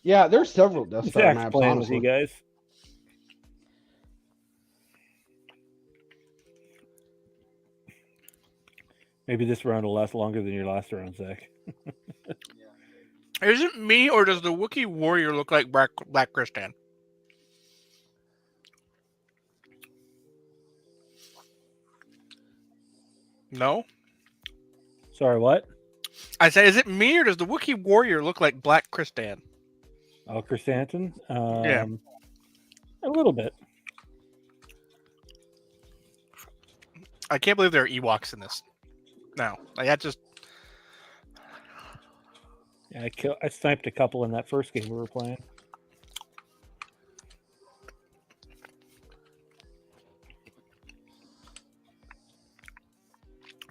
Yeah, there's several Death Star Zach's maps, playing with you honestly. guys. Maybe this round will last longer than your last round, Zach. Is it me, or does the Wookiee warrior look like Black Christian? No? Sorry, what? I said, is it me, or does the Wookiee warrior look like Black Christian? Oh, Chrysanthemum? Yeah. A little bit. I can't believe there are Ewoks in this. No. Like, that just... Yeah, I sniped a couple in that first game we were playing.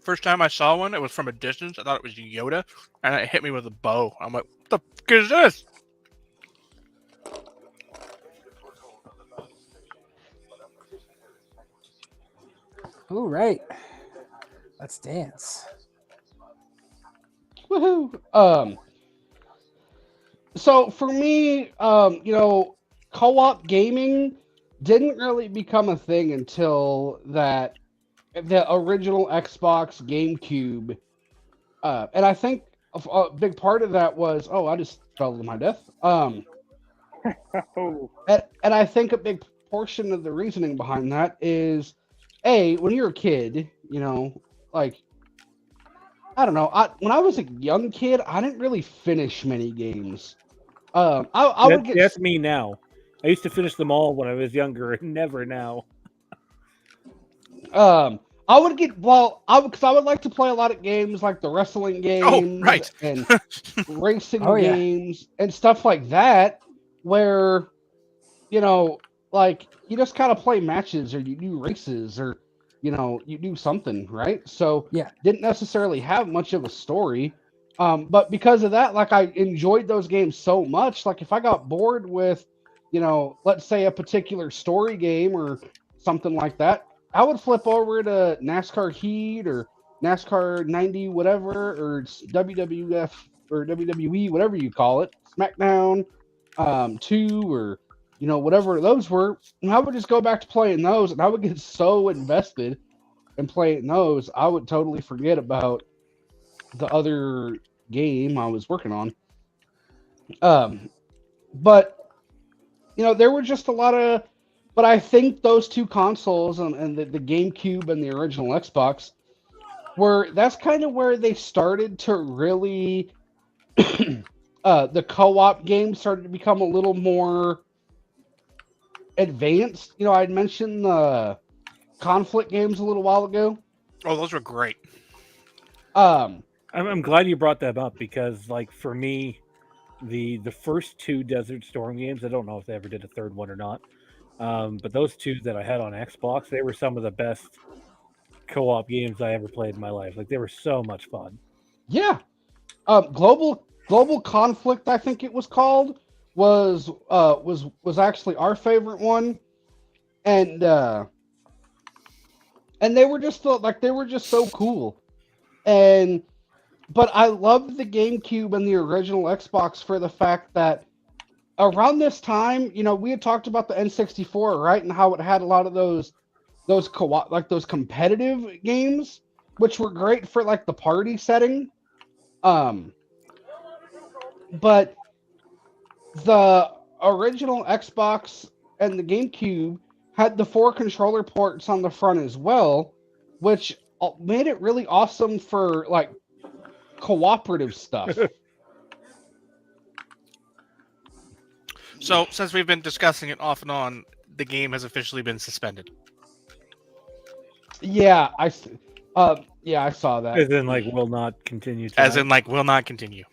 First time I saw one, it was from a distance. I thought it was Yoda, and it hit me with a bow. I'm like, what the fuck is this? All right. Let's dance. Woohoo! So for me, co-op gaming didn't really become a thing until the original Xbox GameCube, and I think a big part of that was I just fell to my death. Oh, And I think a big portion of the reasoning behind that is, when you're a kid, like, I don't know. When I was a young kid, I didn't really finish many games. That's me now. I used to finish them all when I was younger, and never now. I would because I would like to play a lot of games like the wrestling games, right. and racing Oh, yeah. games and stuff like that, where like you just kind of play matches or you do races or you do something, right? So Yeah. didn't necessarily have much of a story. But because of that, like, I enjoyed those games so much. Like, if I got bored with, let's say a particular story game or something like that, I would flip over to NASCAR Heat or NASCAR 90, whatever, or it's WWF or WWE, whatever you call it, SmackDown 2 or, whatever those were. And I would just go back to playing those, and I would get so invested in playing those, I would totally forget about the other game I was working on. But there were just a lot of, but I think those two consoles and the GameCube and the original Xbox that's kind of where they started to really, the co-op games started to become a little more advanced. I'd mentioned the conflict games a little while ago. Oh, those were great. I'm glad you brought that up because, like, for me, the first two Desert Storm games, I don't know if they ever did a third one or not, but those two that I had on Xbox, they were some of the best co-op games I ever played in my life. Like, they were so much fun. Yeah. Global Conflict, I think it was called, was actually our favorite one, and they were just so cool, but I loved the GameCube and the original Xbox for the fact that around this time, we had talked about the N64, right, and how it had a lot of those co-op, like those competitive games, which were great for like the party setting. But the original Xbox and the GameCube had the 4 controller ports on the front as well, which made it really awesome for like cooperative stuff. So, since we've been discussing it off and on, the game has officially been suspended. Yeah, I saw that. As in, like, will not continue. As in, like, will not continue.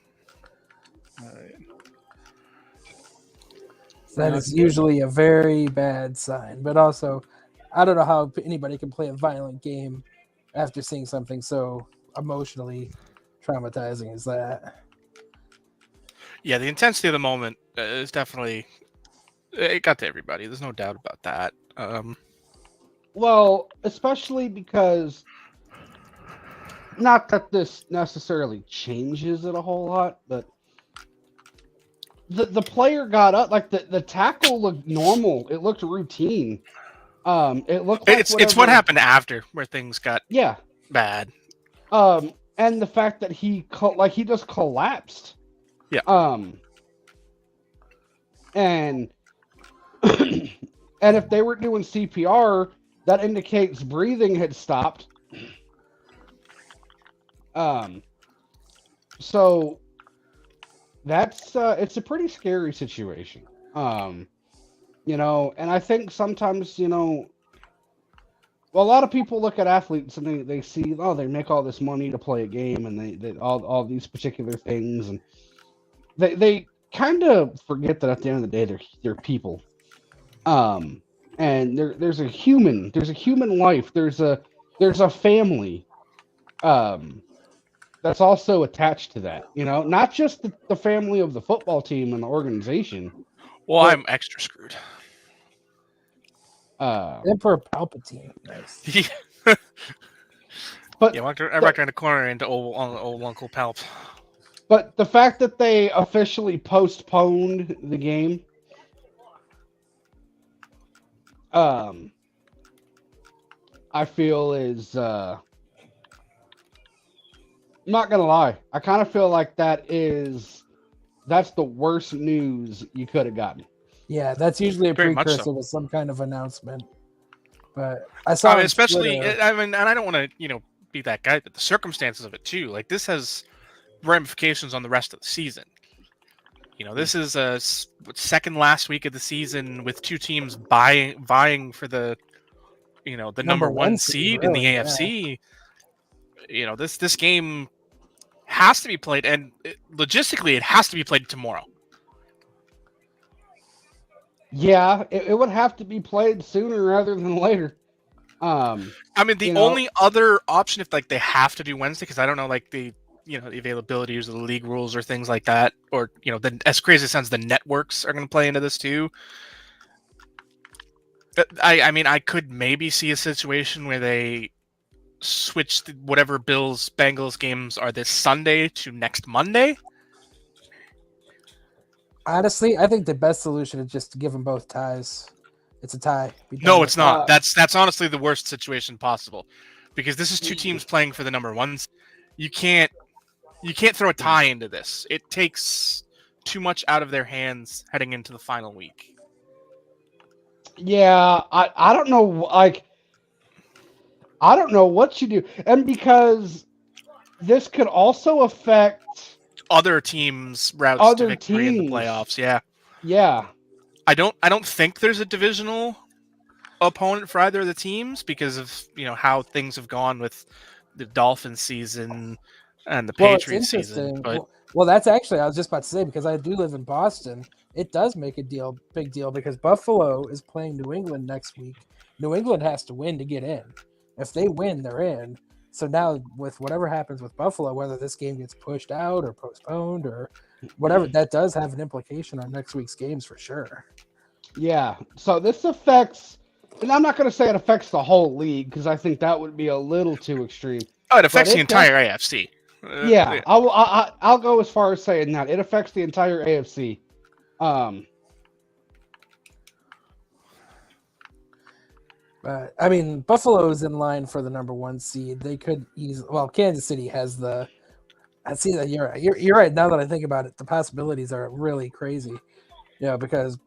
That is usually a very bad sign. But also, I don't know how anybody can play a violent game after seeing something so emotionally traumatizing as that. Yeah, the intensity of the moment is definitely... It got to everybody. There's no doubt about that. Well, especially because, not that this necessarily changes it a whole lot, but the player got up, like the tackle looked normal. It looked routine. It looked like it's what happened after where things got bad. And the fact that he just collapsed. Yeah. And and if they were doing CPR, that indicates breathing had stopped. So that's it's a pretty scary situation. And I think sometimes, well, a lot of people look at athletes and they see, they make all this money to play a game, and they all these particular things, and they kind of forget that at the end of the day they're people. And there's a human life, there's a family that's also attached to that, not just the family of the football team and the organization. Well, I'm extra screwed. Emperor Palpatine, nice. But yeah, I walked around the corner into old Uncle Palp. But the fact that they officially postponed the game, I feel is, I'm not gonna lie, I kind of feel like that's the worst news you could have gotten. Yeah, that's usually a Very much precursor so. to some kind of announcement. But I saw, especially, Twitter, and I don't want to, be that guy, but the circumstances of it too. Like, this has ramifications on the rest of the season. This is a second last week of the season with two teams vying for the, the number one seed in the AFC. Yeah. This game has to be played, and logistically, it has to be played tomorrow. Yeah, it would have to be played sooner rather than later. The only other option, if they have to do Wednesday, because I don't know, the availability or the league rules or things like that, or as crazy as it sounds, the networks are going to play into this too. I could maybe see a situation where they switch whatever Bills-Bengals games are this Sunday to next Monday. Honestly, I think the best solution is just to give them both ties. It's a tie. No, it's not. That's honestly the worst situation possible, because this is two teams playing for the number ones. You can't throw a tie into this. It takes too much out of their hands heading into the final week. Yeah, I don't know. Like, I don't know what you do, and because this could also affect Other teams' routes to other victory in the teams. playoffs. Yeah, Yeah, I don't think there's a divisional opponent for either of the teams because of how things have gone with the Dolphins season and the Well, it's Patriots season. interesting. But Well, that's actually I was just about to say because I do live in Boston. It does make a big deal because Buffalo is playing New England next week. New England has to win to get in. If they win, they're in. So now, with whatever happens with Buffalo, whether this game gets pushed out or postponed or whatever, that does have an implication on next week's games for sure. yeah. So this affects, and I'm not going to say it affects the whole league because I think that would be a little too extreme. it affects the it entire AFC. Yeah, I'll go as far as saying that it affects the entire AFC. But I mean, Buffalo's in line for the number 1 seed. They could easily. Well, Kansas City has the. I see that you're right. You're right. Now that I think about it, the possibilities are really crazy. Because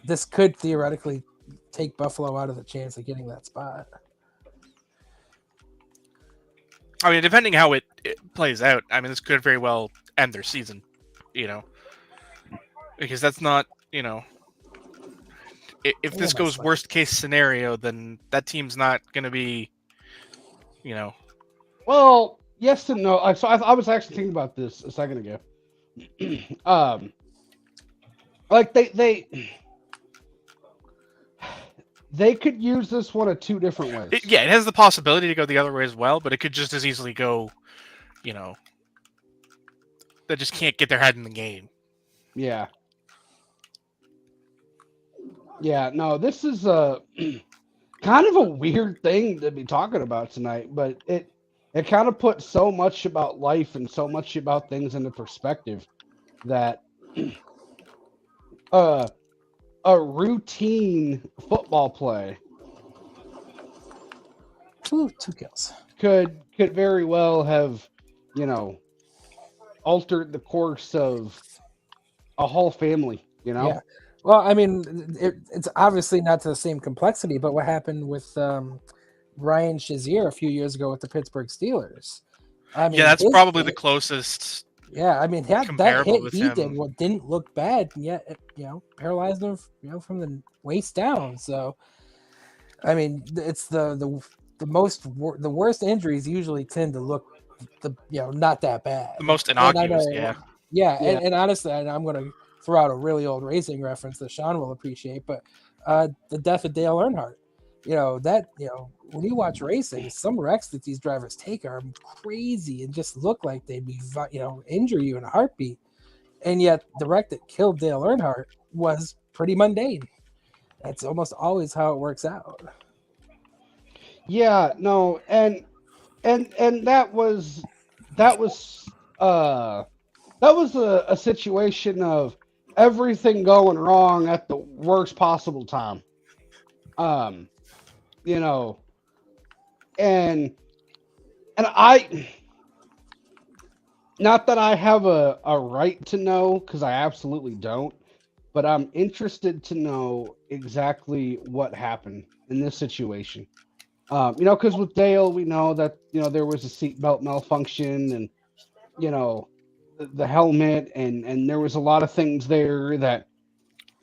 this could theoretically take Buffalo out of the chance of getting that spot. I mean, depending how it plays out, I mean, this could very well end their season. Because that's not if this goes worst case scenario, then that team's not going to be, Well, yes and no. So I was actually thinking about this a second ago. Like they could use this one of two different ways. It has the possibility to go the other way as well, but it could just as easily go, they just can't get their head in the game. Yeah. Yeah, no, this is a kind of a weird thing to be talking about tonight, but it kind of puts so much about life and so much about things into perspective that a routine football play two kills could very well have, altered the course of a whole family, Yeah. Well, I mean, it's obviously not to the same complexity, but what happened with Ryan Shazier a few years ago with the Pittsburgh Steelers? I mean, that's probably the closest. Yeah, I mean, that hit he did didn't look bad, and yet it, paralyzed him, from the waist down. So, I mean, it's the worst injuries usually tend to look not that bad. The most innocuous, and honestly, I'm going to throw out a really old racing reference that Sean will appreciate, but the death of Dale Earnhardt. When you watch racing, some wrecks that these drivers take are crazy and just look like they'd be, injure you in a heartbeat. And yet the wreck that killed Dale Earnhardt was pretty mundane. That's almost always how it works out. Yeah, no, and that was a situation of everything going wrong at the worst possible time. And I, not that I have a right to know, because I absolutely don't, but I'm interested to know exactly what happened in this situation. Because with Dale, we know that, there was a seatbelt malfunction and, the helmet and there was a lot of things there that,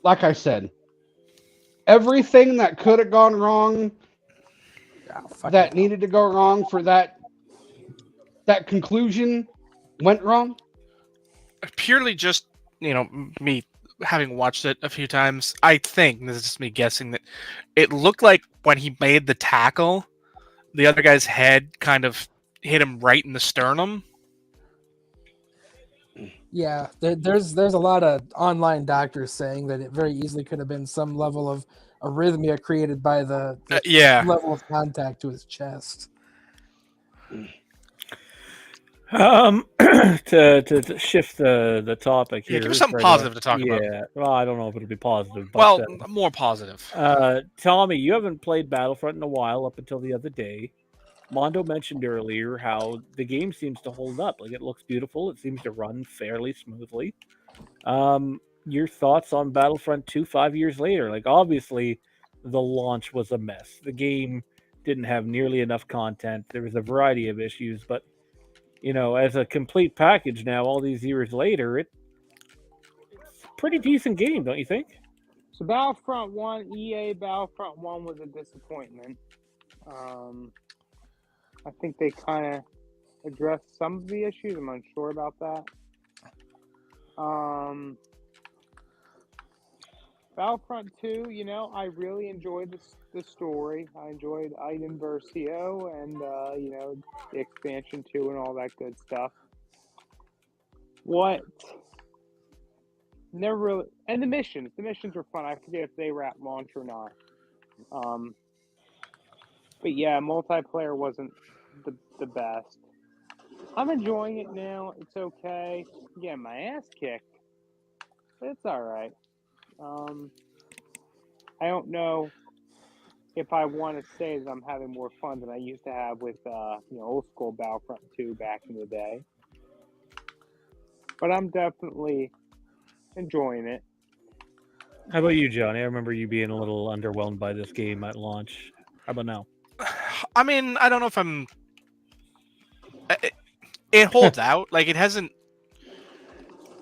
like I said, everything that could have gone wrong that needed to go wrong for that conclusion went wrong. Purely just, me having watched it a few times, I think, this is just me guessing, that it looked like when he made the tackle, the other guy's head kind of hit him right in the sternum. Yeah, there's a lot of online doctors saying that it very easily could have been some level of arrhythmia created by the level of contact to his chest. To shift the topic here. Give us something positive to talk about. Yeah, well, I don't know if it'll be positive. But, more positive. Tommy, you haven't played Battlefront in a while up until the other day. Mondo mentioned earlier how the game seems to hold up. Like, it looks beautiful. It seems to run fairly smoothly. your thoughts on Battlefront 2 5 years later. Like, obviously, the launch was a mess. The game didn't have nearly enough content. There was a variety of issues, but as a complete package now, all these years later, it's a pretty decent game, don't you think? So Battlefront 1, EA Battlefront 1 was a disappointment. I think they kind of addressed some of the issues. I'm unsure about that. Battlefront 2, I really enjoyed the story. I enjoyed Iden Versio and, the expansion 2 and all that good stuff. Never really, and the missions were fun. I forget if they were at launch or not. But yeah, multiplayer wasn't the best. I'm enjoying it now. It's okay. I'm getting my ass kicked, but it's all right. I don't know if I want to say that I'm having more fun than I used to have with old school Battlefront 2 back in the day. But I'm definitely enjoying it. How about you, Johnny? I remember you being a little underwhelmed by this game at launch. How about now? I mean, I don't know if I'm. It holds out. Like it hasn't.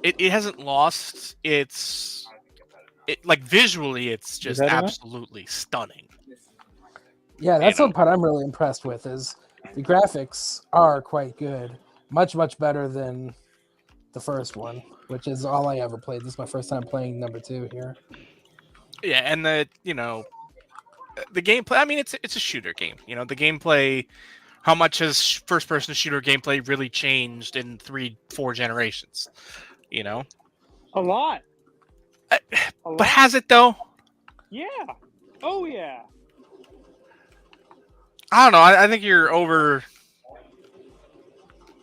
It hasn't lost its. Like visually, it's just absolutely stunning. Yeah, that's one part I'm really impressed with. Is the graphics are quite good, much better than the first one, which is all I ever played. This is my first time playing number 2 here. Yeah, and the gameplay. I mean, it's a shooter game. The gameplay. How much has first-person shooter gameplay really changed in 3-4 generations? A lot. But has it though? Yeah. Oh yeah. I don't know. I think you're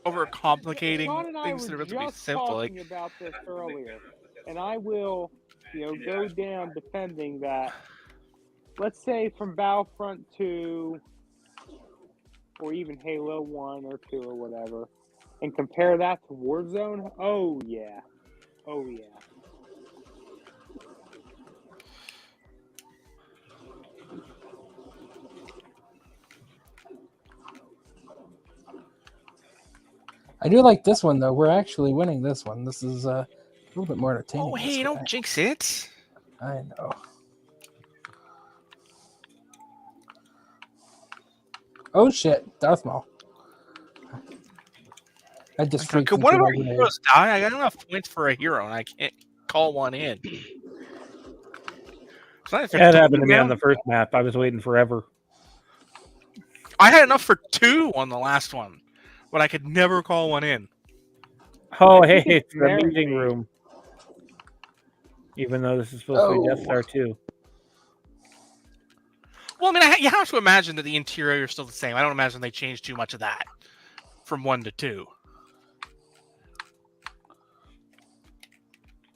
overcomplicating things that are meant to be simple. Like about this earlier, and I will, go down defending that. Let's say from Battlefront 2, or even Halo 1 or 2 or whatever, and compare that to Warzone. Oh yeah. I do like this one though. We're actually winning this one. This is a little bit more entertaining. Oh hey, don't jinx it. I know. Oh shit, Darth Maul. I just freaked could one of our heroes die? I got enough points for a hero, and I can't call one in. That happened to me on the first map. I was waiting forever. I had enough for 2 on the last one, but I could never call one in. Oh, hey, it's the meeting room. Even though this is supposed to be Death Star 2. Well, I mean, you have to imagine that the interior is still the same. I don't imagine they changed too much of that from 1 to 2.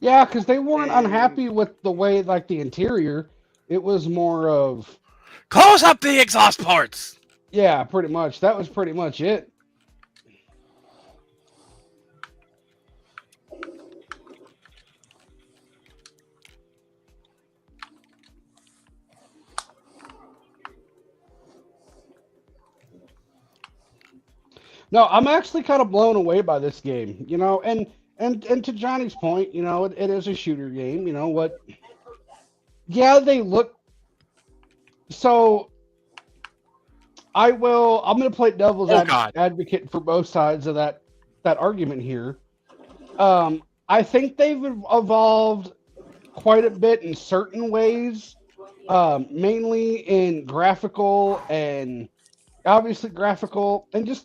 Yeah, because they weren't unhappy with the way, like, the interior. It was more of... Close up the exhaust ports! Yeah, pretty much. That was pretty much it. No, I'm actually kind of blown away by this game, and to Johnny's point, it is a shooter game, what? Yeah, they look. So I'm going to play devil's advocate for both sides of that argument here. I think they've evolved quite a bit in certain ways, mainly in graphical and just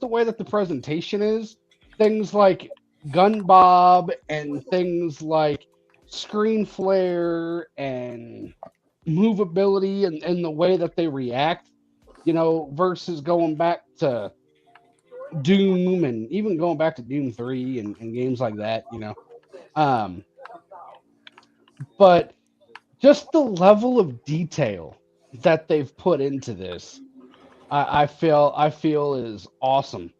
the way that the presentation is. Things like gun bob and things like screen flare and movability and the way that they react, versus going back to Doom and even going back to Doom 3 and games like that, But just the level of detail that they've put into this, I feel is awesome.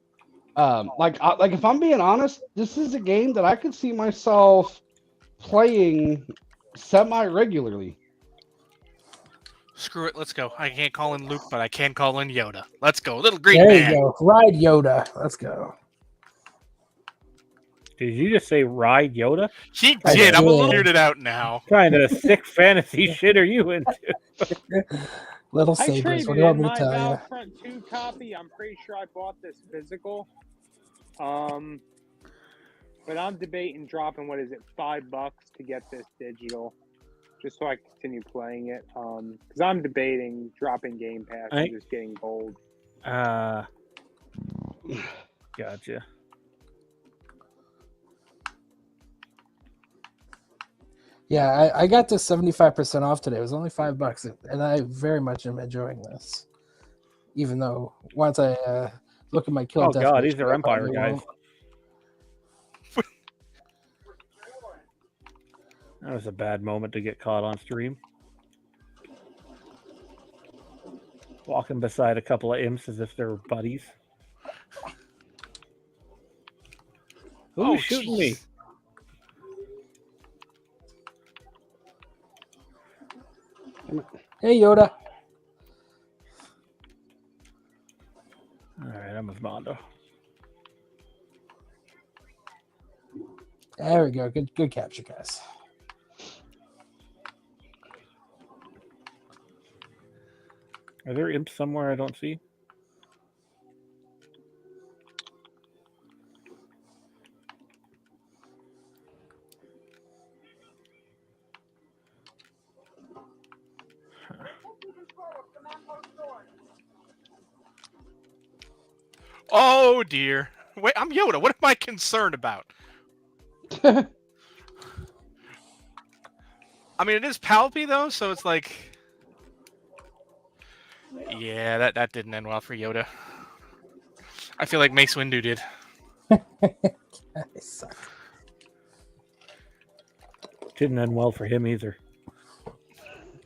Like if I'm being honest, this is a game that I could see myself playing semi-regularly. Screw it, let's go. I can't call in Luke, but I can call in Yoda. Let's go, little green There man. you go. Ride Yoda. Let's go. Did you just say ride Yoda? He I did. I'm a little did. weirded out now. What kind of sick fantasy shit are you into? Little I sabers. traded What do you want in me to my tell you? Battlefront 2 copy. I'm pretty sure I bought this physical. But I'm debating dropping, what is it, $5 to get this digital, just so I can continue playing it. Because I'm debating dropping Game Pass and just getting gold. Gotcha. Yeah, I got this 75% off today. It was only $5, and I very much am enjoying this. Even though once I look at my kill Oh death god, ratio, these are I Empire probably guys. won't. That was a bad moment to get caught on stream. Walking beside a couple of imps as if they're buddies. Who's shooting me? jeez. Hey Yoda. Alright, I'm with Mondo. There we go. Good capture, guys. Are there imps somewhere I don't see? Oh dear. Wait, I'm Yoda. What am I concerned about? I mean, it is Palpy though, so it's like, yeah, that didn't end well for Yoda. I feel like Mace Windu did. I suck. Didn't end well for him either.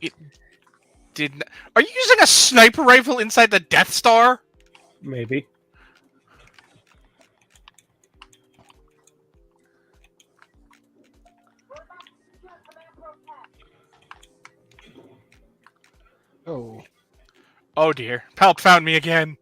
Are you using a sniper rifle inside the Death Star? Maybe. Oh. Oh dear. Palp found me again.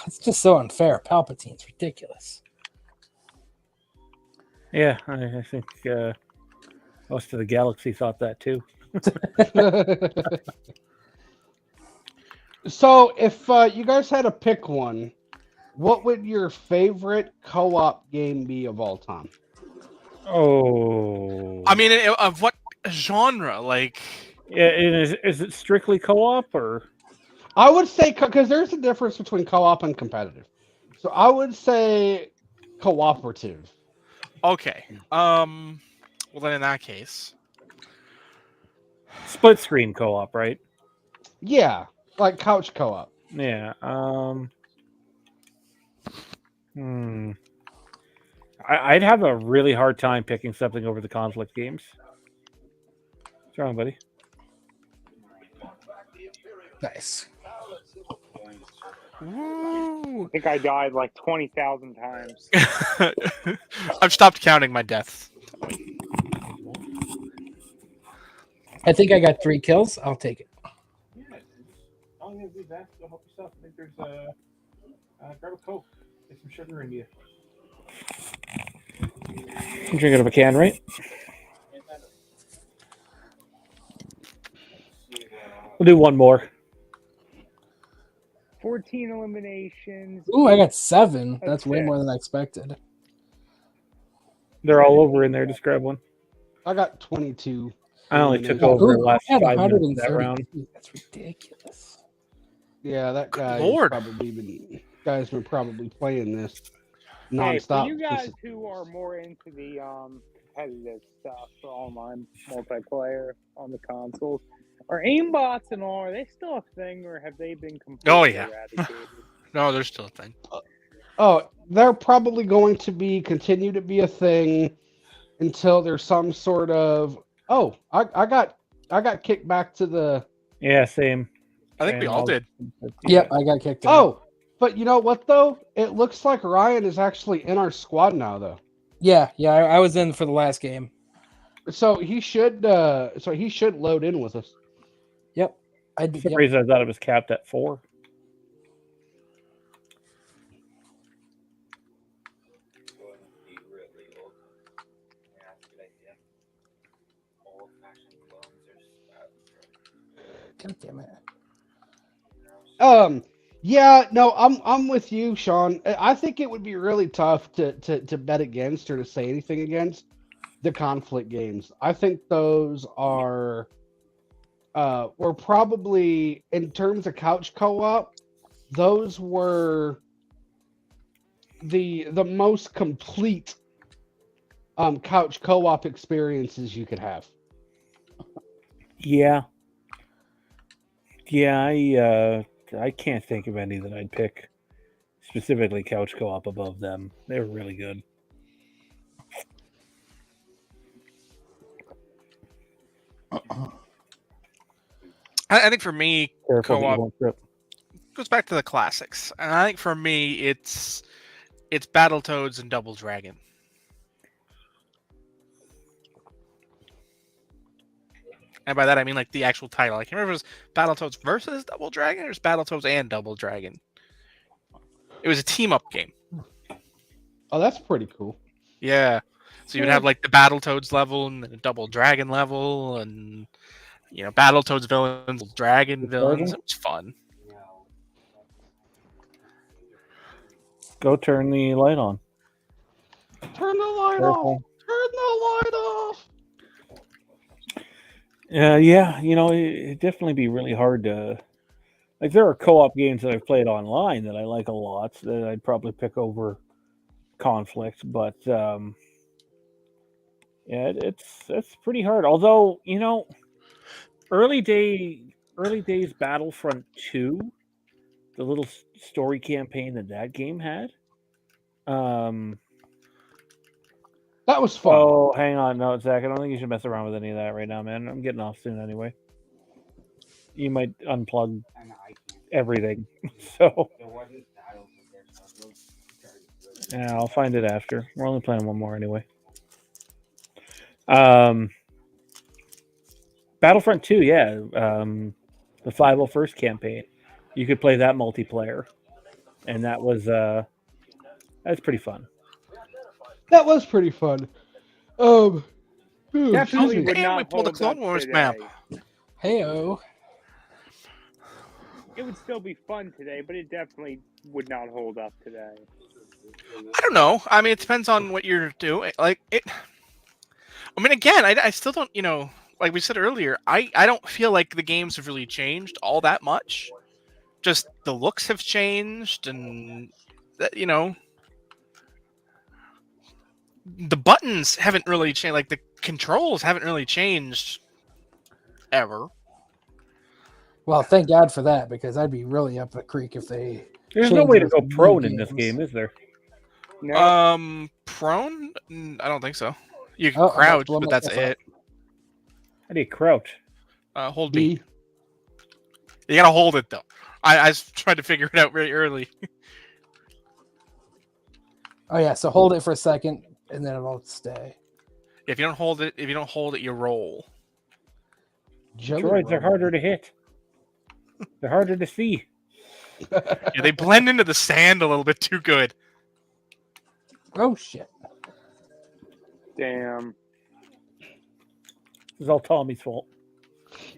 It's just so unfair. Palpatine's ridiculous. Yeah, I think most of the galaxy thought that too. So, if you guys had to pick one, what would your favorite co-op game be of all time? Oh. I mean, of what genre? Like, Yeah, is it strictly co-op or? I would say, because there's a difference between co-op and competitive. So I would say cooperative. okay. Well, then in that case, Split screen co-op, right? Yeah, like couch co-op. Yeah. I'd have a really hard time picking something over the conflict games. What's wrong, buddy? Nice. woo. I think I died like 20,000 times. I've stopped counting my deaths. I think I got 3 kills. I'll take it. All you have to do is ask to help yourself. I think there's grab a Coke. Get some sugar in you. I'm drinking out of a can, right? We'll do one more. 14 eliminations. Ooh, I got 7. That's way Okay. more than I expected. They're all over in there. Just grab one. I got 22. I only took Ooh, over the Ooh, last I had 5 minutes of that 132. round. That's ridiculous. Yeah, that guy Lord. guy's been probably playing this Hey, nonstop. for you guys who are more into the competitive stuff for online multiplayer on the consoles, Are aimbots and all, are they still a thing, or have they been completely eradicated? No, there's still a thing. Oh, they're probably going to continue to be a thing until there's some sort of. Oh, I got kicked back to the. Yeah, same. I think we all did. Yep, I got kicked out. Oh, but you know what though? It looks like Ryan is actually in our squad now, though. Yeah, I was in for the last game. So he should load in with us. Yep. For some reason, I thought it was capped at 4. God damn it. Yeah, no, I'm with you, Sean. I think it would be really tough to bet against or to say anything against the conflict games. I think those were probably, in terms of couch co-op, those were the most complete couch co-op experiences you could have. Yeah. I can't think of any that I'd pick specifically couch co-op above them. They were really good. I think for me, Careful that you co-op won't trip. goes back to the classics, and I think for me, it's Battletoads and Double Dragon. And by that I mean like the actual title. I can't remember if it was Battletoads versus Double Dragon or it's Battletoads and Double Dragon. It was a team-up game. Oh, that's pretty cool. Yeah. So you'd have like the Battletoads level and the Double Dragon level and Battletoads villains, Dragon villains. It was fun. Go turn the light on. Turn the light off. Turn the light off. Yeah, it'd definitely be really hard to. Like, there are co-op games that I've played online that I like a lot that I'd probably pick over conflict, but yeah, it's pretty hard. Although, early days Battlefront 2, the little story campaign that game had. That was fun. Oh, hang on. No, Zach, I don't think you should mess around with any of that right now, man. I'm getting off soon anyway. You might unplug everything. So, yeah, I'll find it after. We're only playing one more anyway. Battlefront 2, yeah. The 501st campaign. You could play that multiplayer. And that's pretty fun. That was pretty fun. Definitely would And not we pulled a hold Clone up Wars today. map. Heyo. It would still be fun today, but it definitely would not hold up today. I don't know. I mean, it depends on what you're doing. Like it. I mean, again, I still don't. Like we said earlier, I don't feel like the games have really changed all that much. Just the looks have changed, and the buttons haven't really changed. Like the controls haven't really changed ever. Well, thank God for that, because I'd be really up the creek if they. There's no way to go prone in this game, is there? No. Prone? I don't think so. You can crouch, but that's it. How do you crouch? Hold B. You gotta hold it though. I tried to figure it out very early. Oh yeah, so hold it for a second, and then it'll stay. If you don't hold it, you roll. Droids are harder to hit. They're harder to see. Yeah, they blend into the sand a little bit too good. Oh shit! Damn. This is all Tommy's fault.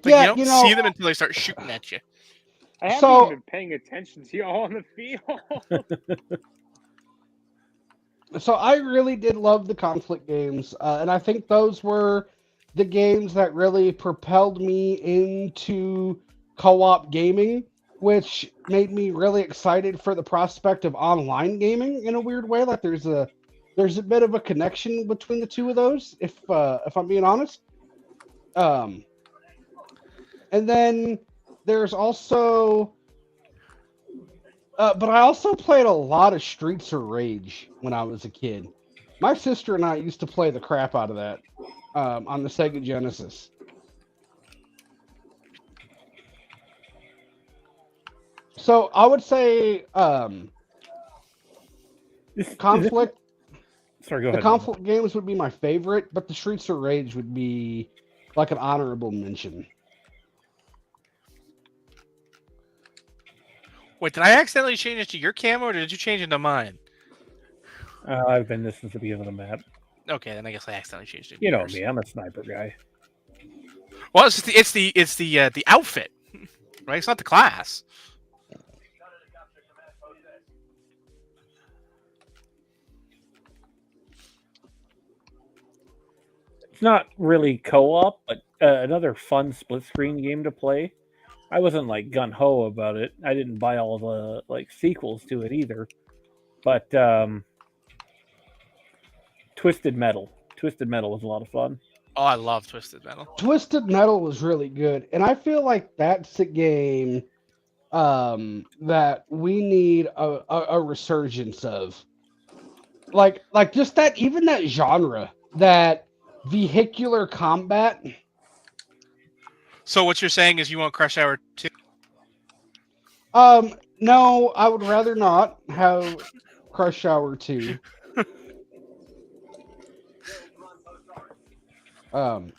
But you don't see them until they start shooting at you. I haven't even been paying attention to y'all on the field. So I really did love the conflict games, and I think those were the games that really propelled me into co-op gaming, which made me really excited for the prospect of online gaming in a weird way. Like there's a bit of a connection between the two of those, if I'm being honest. And then there's also, but I also played a lot of Streets of Rage when I was a kid. My sister and I used to play the crap out of that on the Sega Genesis. So I would say conflict. Sorry, go The ahead. conflict games would be my favorite, but the Streets of Rage would be like an honorable mention. Wait, did I accidentally change it to your camo, or did you change it to mine? I've been this since the beginning of the map. Okay, then I guess I accidentally changed it. To You know yours. me, I'm a sniper guy. Well, it's the outfit, right? It's not the class. It's not really co-op, but another fun split-screen game to play. I wasn't like gun-ho about it. I didn't buy all the like sequels to it either. But Twisted Metal. Twisted Metal was a lot of fun. Oh, I love Twisted Metal. Twisted Metal was really good, and I feel like that's a game that we need a resurgence of. Like just that, even that genre, that vehicular combat. So what you're saying is you want Crush Hour 2? No, I would rather not have Crush Hour 2.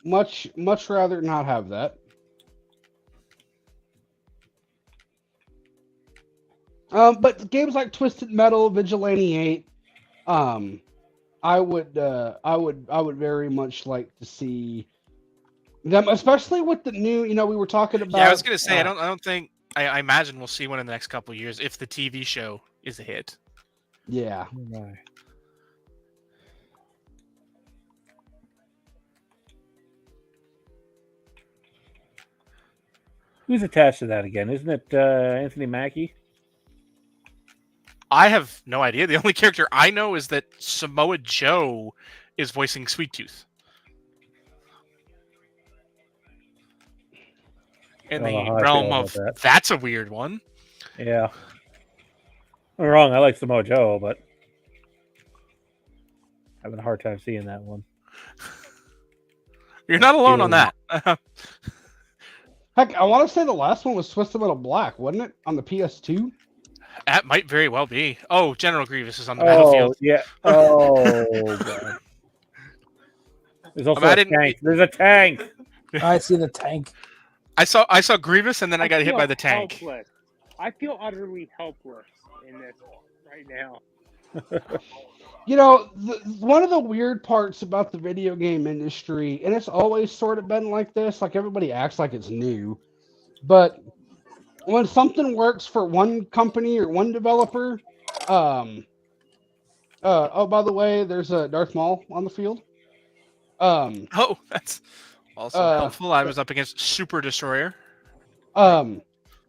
Much rather not have that. But games like Twisted Metal, Vigilante 8, I would very much like to see them, especially with the new. We were talking about. Yeah, I was gonna say I don't think I imagine we'll see one in the next couple of years if the TV show is a hit. Yeah. Right. Who's attached to that again? Isn't it Anthony Mackie? I have no idea. The only character I know is that Samoa Joe is voicing Sweet Tooth. In I don't know the how I realm feel of about that. That's a weird one. Yeah. I'm wrong. I like Samoa Joe, but having a hard time seeing that one. You're not alone on that. Heck, I want to say the last one was Twisted Metal Black, wasn't it? On the PS2? That might very well be. Oh, General Grievous is on the Oh, battlefield. yeah. Oh, God. There's also a tank. There's a tank. I see the tank. I saw Grievous, and then I got hit feel by the tank. Helpless. I feel utterly helpless in this right now. One of the weird parts about the video game industry, and it's always sort of been like this, like everybody acts like it's new, but when something works for one company or one developer, oh, by the way, there's a Darth Maul on the field. Oh, that's also helpful. I was up against Super Destroyer.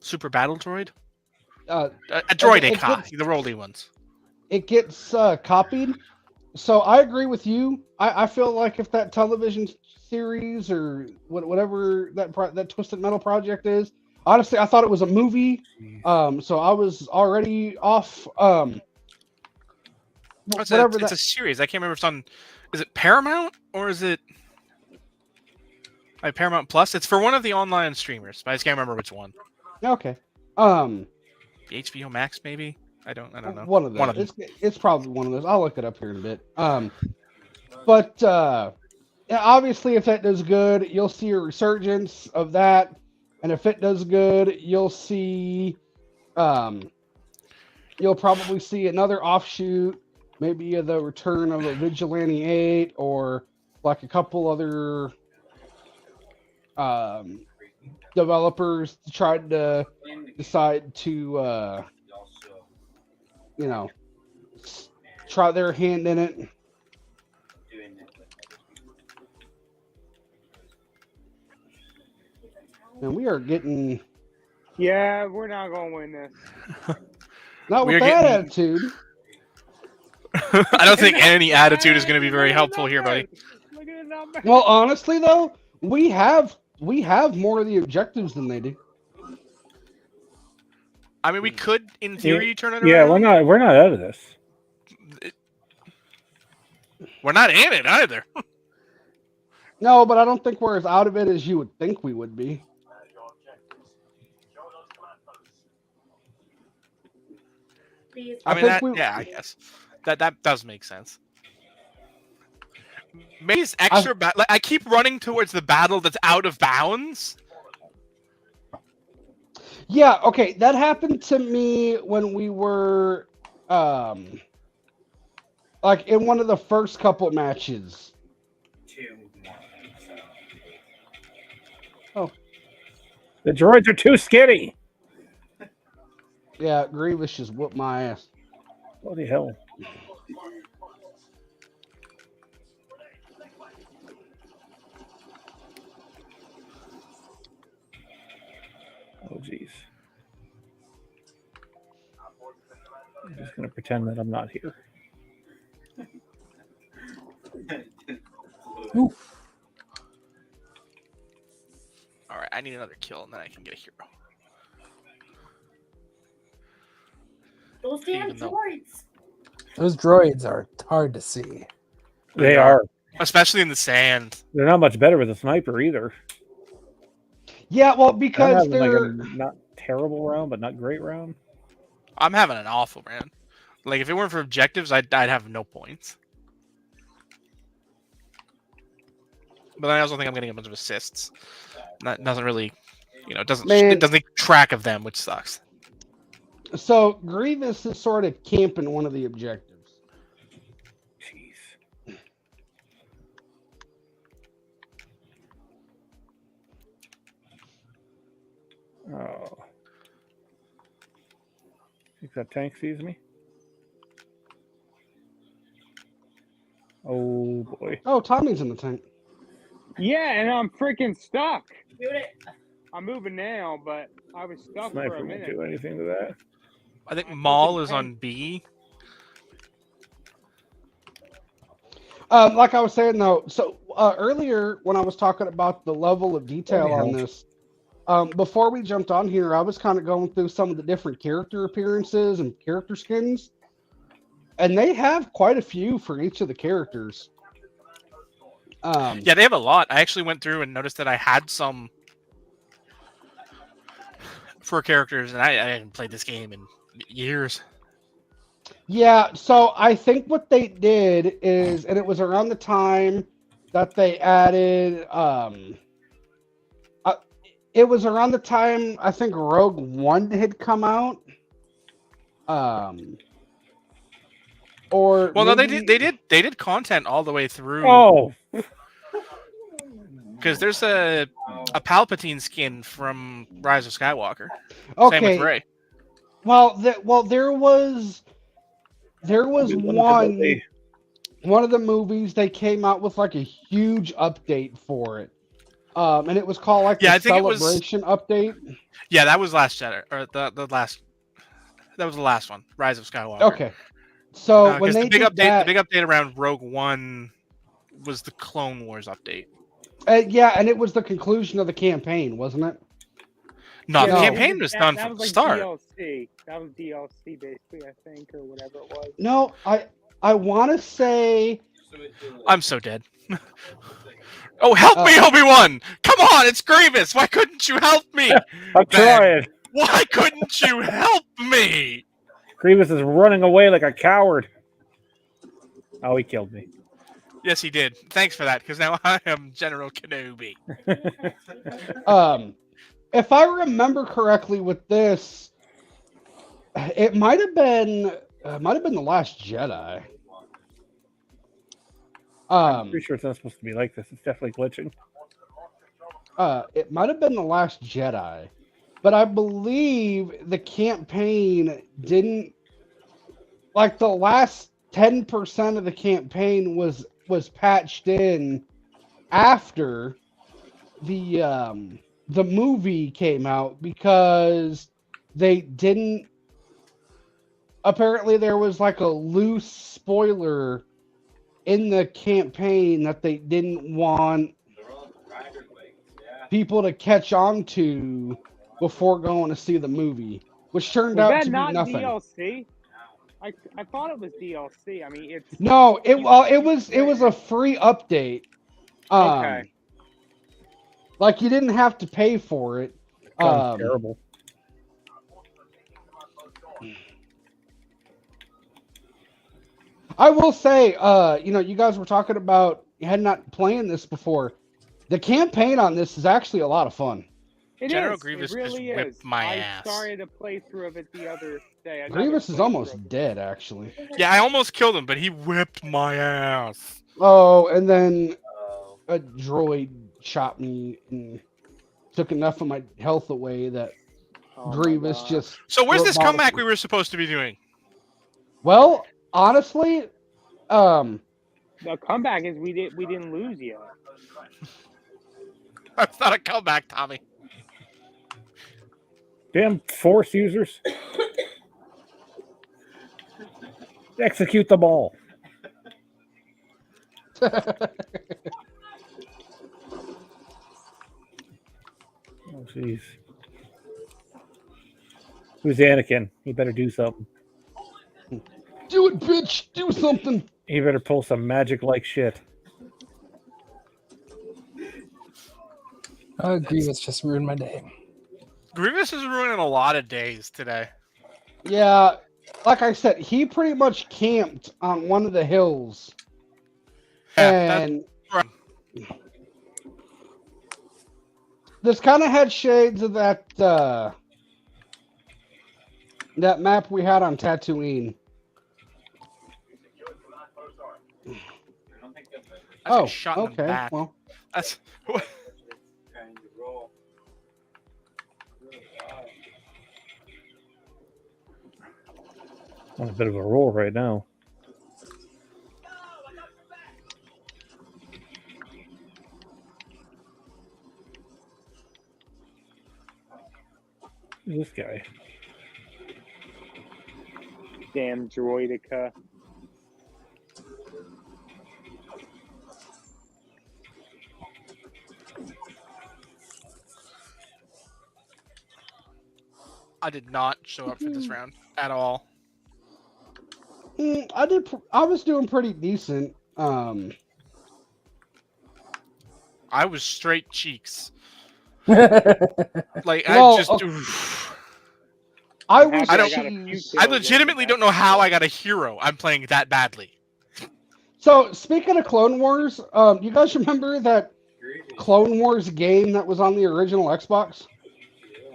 Super Battle Droid. A droid the rolly ones. It gets copied. So I agree with you. I feel like if that television series or whatever that Twisted Metal project is, honestly, I thought it was a movie. So I was already off. It's a series. I can't remember if it's on. Is it Paramount or is it Paramount Plus? It's for one of the online streamers, but I just can't remember which one. Okay. HBO Max, maybe. I don't know. One of those. It's probably one of those. I'll look it up here in a bit. But obviously, if that does good, you'll see a resurgence of that, and if it does good, you'll see. You'll probably see another offshoot, maybe the return of a Vigilante 8, or like a couple other developers tried to decide to. Try their hand in it. And we are getting. Yeah, we're not going to win this. Not with that attitude. I don't think any attitude is going to be very helpful here, buddy. Look at the numbers. Well, honestly, though, we have we have more of the objectives than they do. I mean, we could, in theory, turn it Yeah, around. we're not out of this. We're not in it either. No, but I don't think we're as out of it as you would think we would be. I mean, yeah, I guess that does make sense. Maybe it's extra bad. Like, I keep running towards the battle that's out of bounds. Yeah, okay, that happened to me when we were, like in one of the first couple matches. Oh, The droids are too skinny. yeah, Grievous just whooped my ass. Bloody hell. Oh, jeez. I'm just going to pretend that I'm not here. Oof. All right, I need another kill, and then I can get a hero. Those damn Even though- droids. Those droids are hard to see. They are. Especially in the sand. They're not much better with a sniper either. Yeah, well, I'm because having they're... like a not terrible round, but not great round. I'm having an awful round. Like, if it weren't for objectives, I'd have no points. But I also think I'm getting a bunch of assists. That doesn't really, it doesn't keep track of them, which sucks. So Grievous is sort of camping one of the objectives. Jeez. Oh. Think that tank sees me? Oh boy. Oh, Tommy's in the tank. Yeah, and I'm freaking stuck. Mute it. I'm moving now, but I was stuck for Sniper a won't minute. do anything to that. I think Maul is on B. Like I was saying though, so earlier when I was talking about the level of detail on this, before we jumped on here, I was kind of going through some of the different character appearances and character skins, and they have quite a few for each of the characters. Yeah, they have a lot. I actually went through and noticed that I had some for characters, and I hadn't played this game in years. Yeah, so I think what they did is, and it was around the time that they added, it was around the time I think Rogue One had come out. Or well, no, maybe... they did content all the way through. Oh, because there's a Palpatine skin from Rise of Skywalker. Okay. Same with Rey. Well, there was one of the movies they came out with like a huge update for it, and it was called like the Celebration update. Yeah, that was last Jedi, or the last. That was the last one, Rise of Skywalker. Okay, so when they the big did update, that, the big update around Rogue One was the Clone Wars update. Yeah, and it was the conclusion of the campaign, wasn't it? No, Yeah, the campaign was done that from was the like start. DLC. That was DLC basically, I think, or whatever it was. No, I want to say. I'm so dead. Oh, help me, Obi-Wan! Come on, it's Grievous! Why couldn't you help me? I'm trying. Why couldn't you help me? Grievous is running away like a coward. Oh, he killed me. Yes, he did. Thanks for that, because now I am General Kenobi. If I remember correctly with this, it might have been The Last Jedi. I'm pretty sure it's not supposed to be like this. It's definitely glitching. It might have been The Last Jedi, but I believe the campaign didn't, like, the last 10% of the campaign was patched in after the movie came out, because they didn't, apparently there was like a loose spoiler in the campaign that they didn't want people to catch on to before going to see the movie, which turned Was out that to be not nothing. DLC? I thought it was DLC. I mean, it's No, it was a free update. Okay. Like you didn't have to pay for it. Sounds terrible. I will say, you guys were talking about you had not playing this before. The campaign on this is actually a lot of fun. General It Grievous really just whipped is. my I ass. started a playthrough of it the other day. Grievous is almost dead, actually. Yeah, I almost killed him, but he whipped my ass. Oh, and then a droid shot me and took enough of my health away that Grievous just. So where's this robotically- comeback we were supposed to be doing? Well, honestly, The comeback is we didn't lose yet. That's not a comeback, Tommy. Damn Force users. Execute them all. Oh, jeez. Who's Anakin? He better do something. do it, bitch! Do something! He better pull some magic-like shit. Oh, Grievous just ruined my day. Grievous is ruining a lot of days today. Yeah, like I said, he pretty much camped on one of the hills. Yeah, And right. this kind of had shades of that that map we had on Tatooine. I got shot in the okay. back. Well, That's On a bit of a roll right now. Who's this guy? Damn droidica. I did not show up for this round at all. I was doing pretty decent. I was straight cheeks. Like Well, I just. I was. I don't- cheese. I legitimately don't know how I got a hero. I'm playing that badly. So speaking of Clone Wars, you guys remember that Clone Wars game that was on the original Xbox?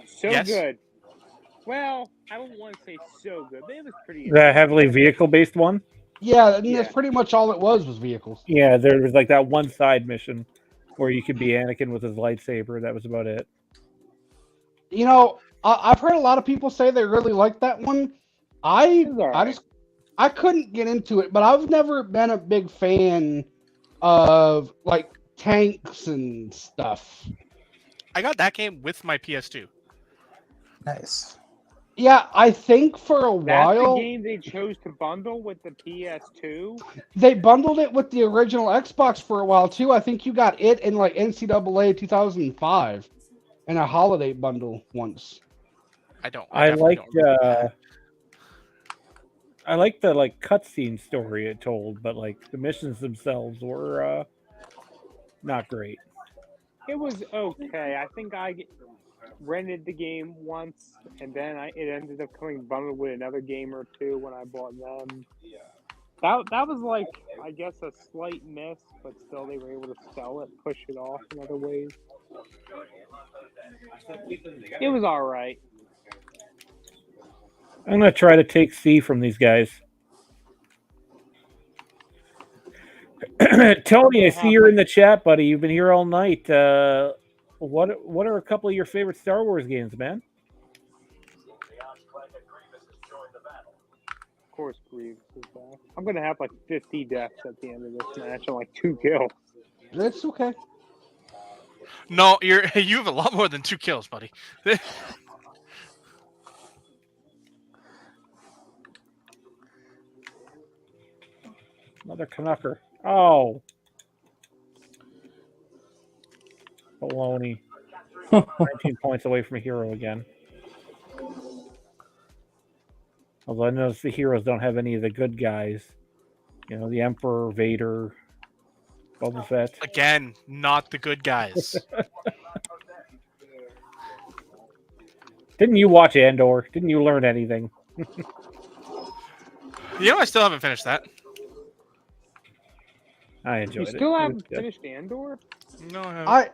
So Yes. good. Well, I don't want to say so good, but it was pretty. The heavily vehicle-based one? Yeah, and Yeah. that's pretty much all it was vehicles. Yeah, there was like that one side mission where you could be Anakin with his lightsaber. That was about it. You know, I've heard a lot of people say they really like that one. I couldn't get into it, but I've never been a big fan of like tanks and stuff. I got that game with my PS2. Nice. Yeah, I think for a That's while the game they chose to bundle with the PS2. they bundled it with the original Xbox for a while too. I think you got it in like NCAA 2005 in a holiday bundle once. I don't. I definitely liked don't remember that. I liked the like cutscene story it told, but like the missions themselves were not great. It was okay. I think I rented the game once, and then it ended up coming bundled with another game or two when I bought them. That was like, I guess, a slight miss, but still they were able to sell it, push it off in other ways. It was all right. I'm gonna try to take C from these guys. Tony, I see you're in the chat, buddy. You've been here all night. What are a couple of your favorite Star Wars games, man? Of course, Grievous is back. I'm gonna have like 50 deaths at the end of this match and like 2 kills. That's okay. No, you have a lot more than 2 kills, buddy. Another Canucker. Oh. Baloney. 19 points away from a hero again. Although I notice the heroes don't have any of the good guys. You know, the Emperor, Vader, Boba Fett. Again, not the good guys. Didn't you watch Andor? Didn't you learn anything? I still haven't finished that. I You enjoyed it. still It haven't was good. finished Andor? No, I haven't.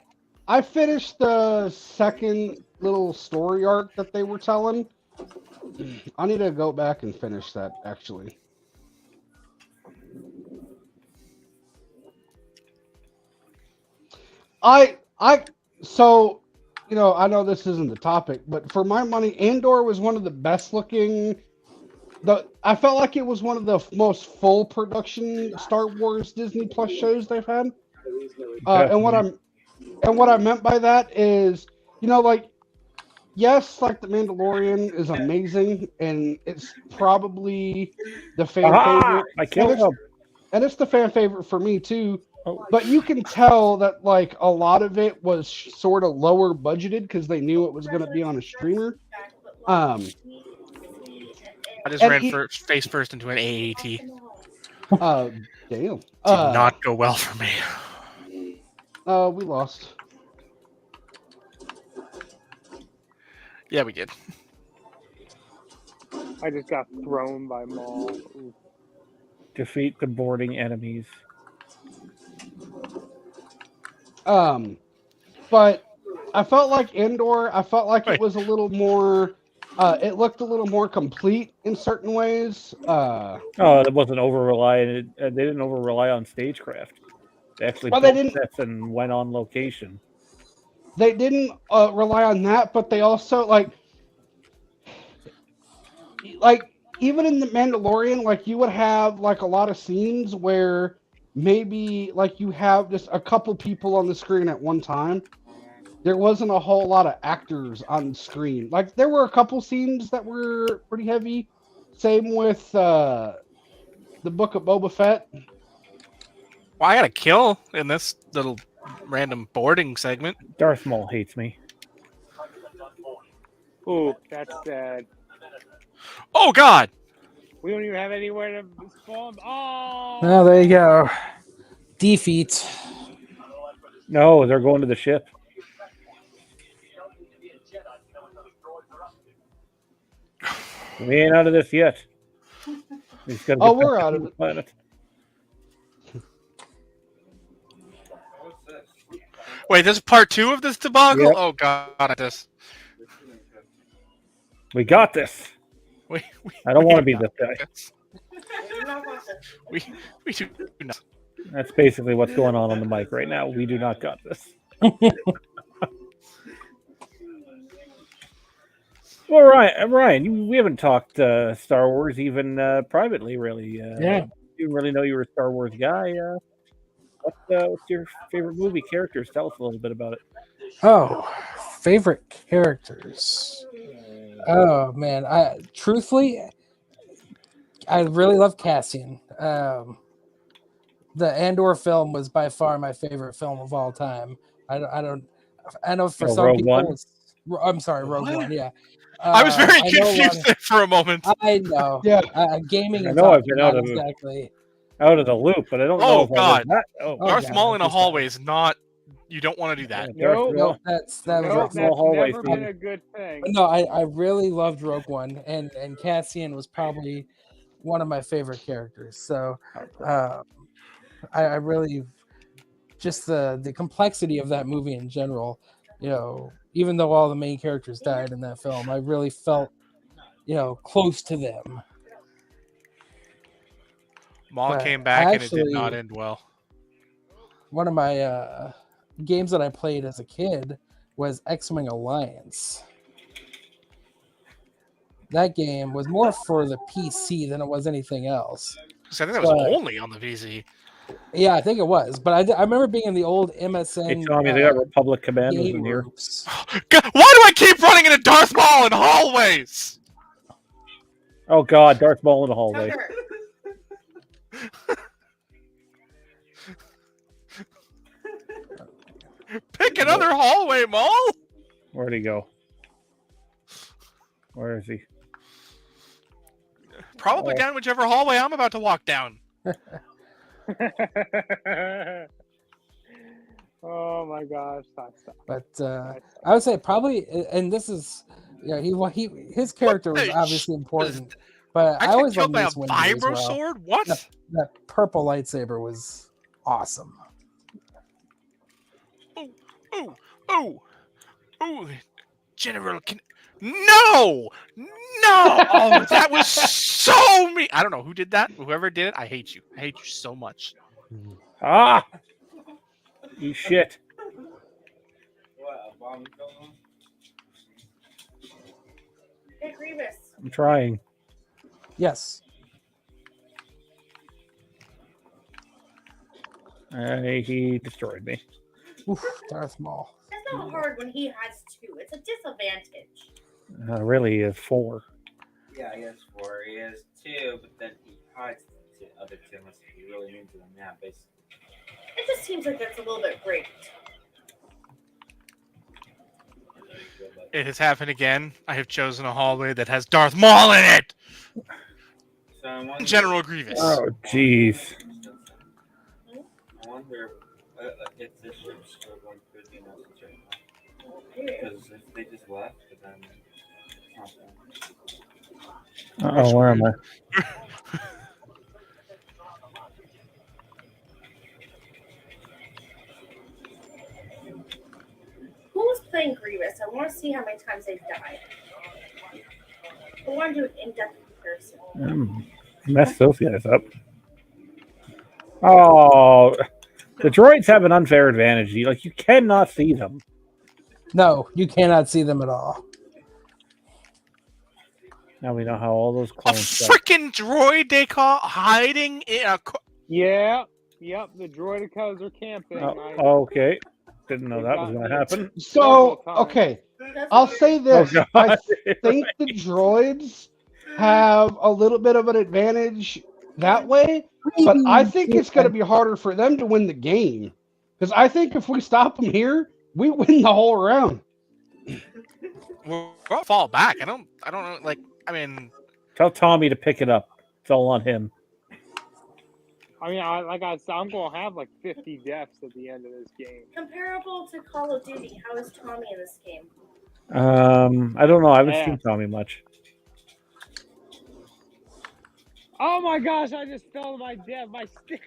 I finished the second little story arc that they were telling. I need to go back and finish that actually. So I know this isn't the topic, but for my money, Andor was one of the best looking. I felt like it was one of the most full production Star Wars Disney Plus shows they've had. And what I meant by that is, yes, like The Mandalorian is amazing, and it's probably the fan favorite. I killed him. And it's the fan favorite for me too. Oh. But you can tell that like a lot of it was sort of lower budgeted because they knew it was going to be on a streamer. I just ran face first into an AAT. Damn. Did not go well for me. We lost. Yeah, we did. I just got thrown by Maul. Ooh. Defeat the boarding enemies. But I felt like Andor. I felt like it was a little more. It looked a little more complete in certain ways. It wasn't over reliant. They didn't over rely on stagecraft. They actually built sets and went on location. They didn't rely on that, but they also like even in The Mandalorian, like you would have like a lot of scenes where maybe like you have just a couple people on the screen at one time. There wasn't a whole lot of actors on screen. Like there were a couple scenes that were pretty heavy. Same with the Book of Boba Fett. Well, I got a kill in this little random boarding segment. Darth Maul hates me. Ooh, that's sad. Oh God! We don't even have anywhere to spawn. Oh! Well, there you go. Defeat. No, they're going to the ship. We ain't out of this yet. We're out of the planet. Wait, this is part 2 of this debacle? Yep. Oh God, this. We got this. I don't want to be this guy. We do not. That's basically what's going on the mic right now. We do not got this. Well, Ryan, we haven't talked Star Wars even privately, really. Yeah. You didn't really know you were a Star Wars guy. What's your favorite movie characters? Tell us a little bit about it. Oh, favorite characters. Oh man, truthfully, I really love Cassian. The Andor film was by far my favorite film of all time. I know for some Rogue people, One? I'm sorry, Rogue One. Yeah. I was very confused there for a moment. I know. Yeah. Gaming. I know I've been out of the loop, but I don't know. Oh God! Darth God, Maul in a hallway is not. You don't want to do that. No, that was That's hallway never scene. been a good thing. No, I really loved Rogue One, and Cassian was probably one of my favorite characters. So, I really just the complexity of that movie in general. Even though all the main characters died in that film, I really felt close to them. Maul But came back and it did not end well. One of my games that I played as a kid was X-Wing Alliance. That game was more for the PC than it was anything else. I think that was only on the PC. Yeah, I think it was. But I remember being in the old MSN. Hey, Tommy, they got Republic Commandos in here. God, why do I keep running into Darth Maul in hallways? Oh God, Darth Maul in the hallway. Pick another hallway, Maul. Where'd he go? Where is he? Probably down whichever hallway I'm about to walk down. Oh my gosh, stop. But I would say probably, and this is, his character was the obviously important. But I I got always killed liked by a Mace Windu as vibro well. sword? What? That purple lightsaber was awesome. Ooh. General No! Oh, that was so mean. I don't know who did that. Whoever did it, I hate you. I hate you so much. Ah! You shit. Hey, Grievous. I'm trying. Yes. He destroyed me. Oof, Darth Maul. It's not hard when he has 2. It's a disadvantage. Really is 4. Yeah, he has 4. He has 2, but then he hides the other 2 unless he really needs them. Yeah, basically. It just seems like that's a little bit great. It has happened again. I have chosen a hallway that has Darth Maul in it. So General Grievous. Oh, jeez. I wonder if this ship's still going through the message right now. Because if they just left, then it's not Uh-oh, where am I? Who was playing Grievous? I want to see how many times they've died. I want to do an in-depth comparison. Mess those guys up. Oh, the droids have an unfair advantage. You cannot see them. No, you cannot see them at all. Now we know how all those A clones. freaking droid they call hiding in a. Yep, the droidicas are camping. Okay. Didn't know that was going to happen. So, okay, I'll say this. Oh, I think the droids have a little bit of an advantage that way, but I think it's going to be harder for them to win the game. Because I think if we stop them here, we win the whole round. We'll fall back. I don't know. Tell Tommy to pick it up. It's all on him. I mean, I'm going to have 50 deaths at the end of this game. Comparable to Call of Duty, how is Tommy in this game? I don't know. I haven't seen Tommy much. Oh my gosh, I just fell to my death. My stick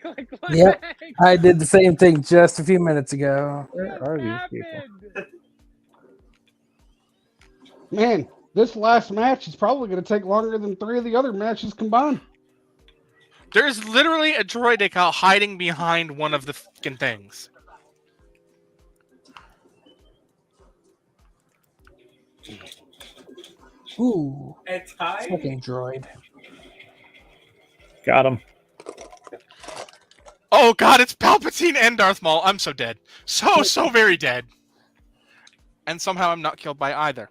Yep. I did the same thing just a few minutes ago. Where are these people? Man, this last match is probably going to take longer than 3 of the other matches combined. There's literally a droid they call hiding behind one of the fucking things. Ooh, It's high. fucking droid. Got him. Oh god, it's Palpatine and Darth Maul. I'm so dead. So very dead. And somehow I'm not killed by either.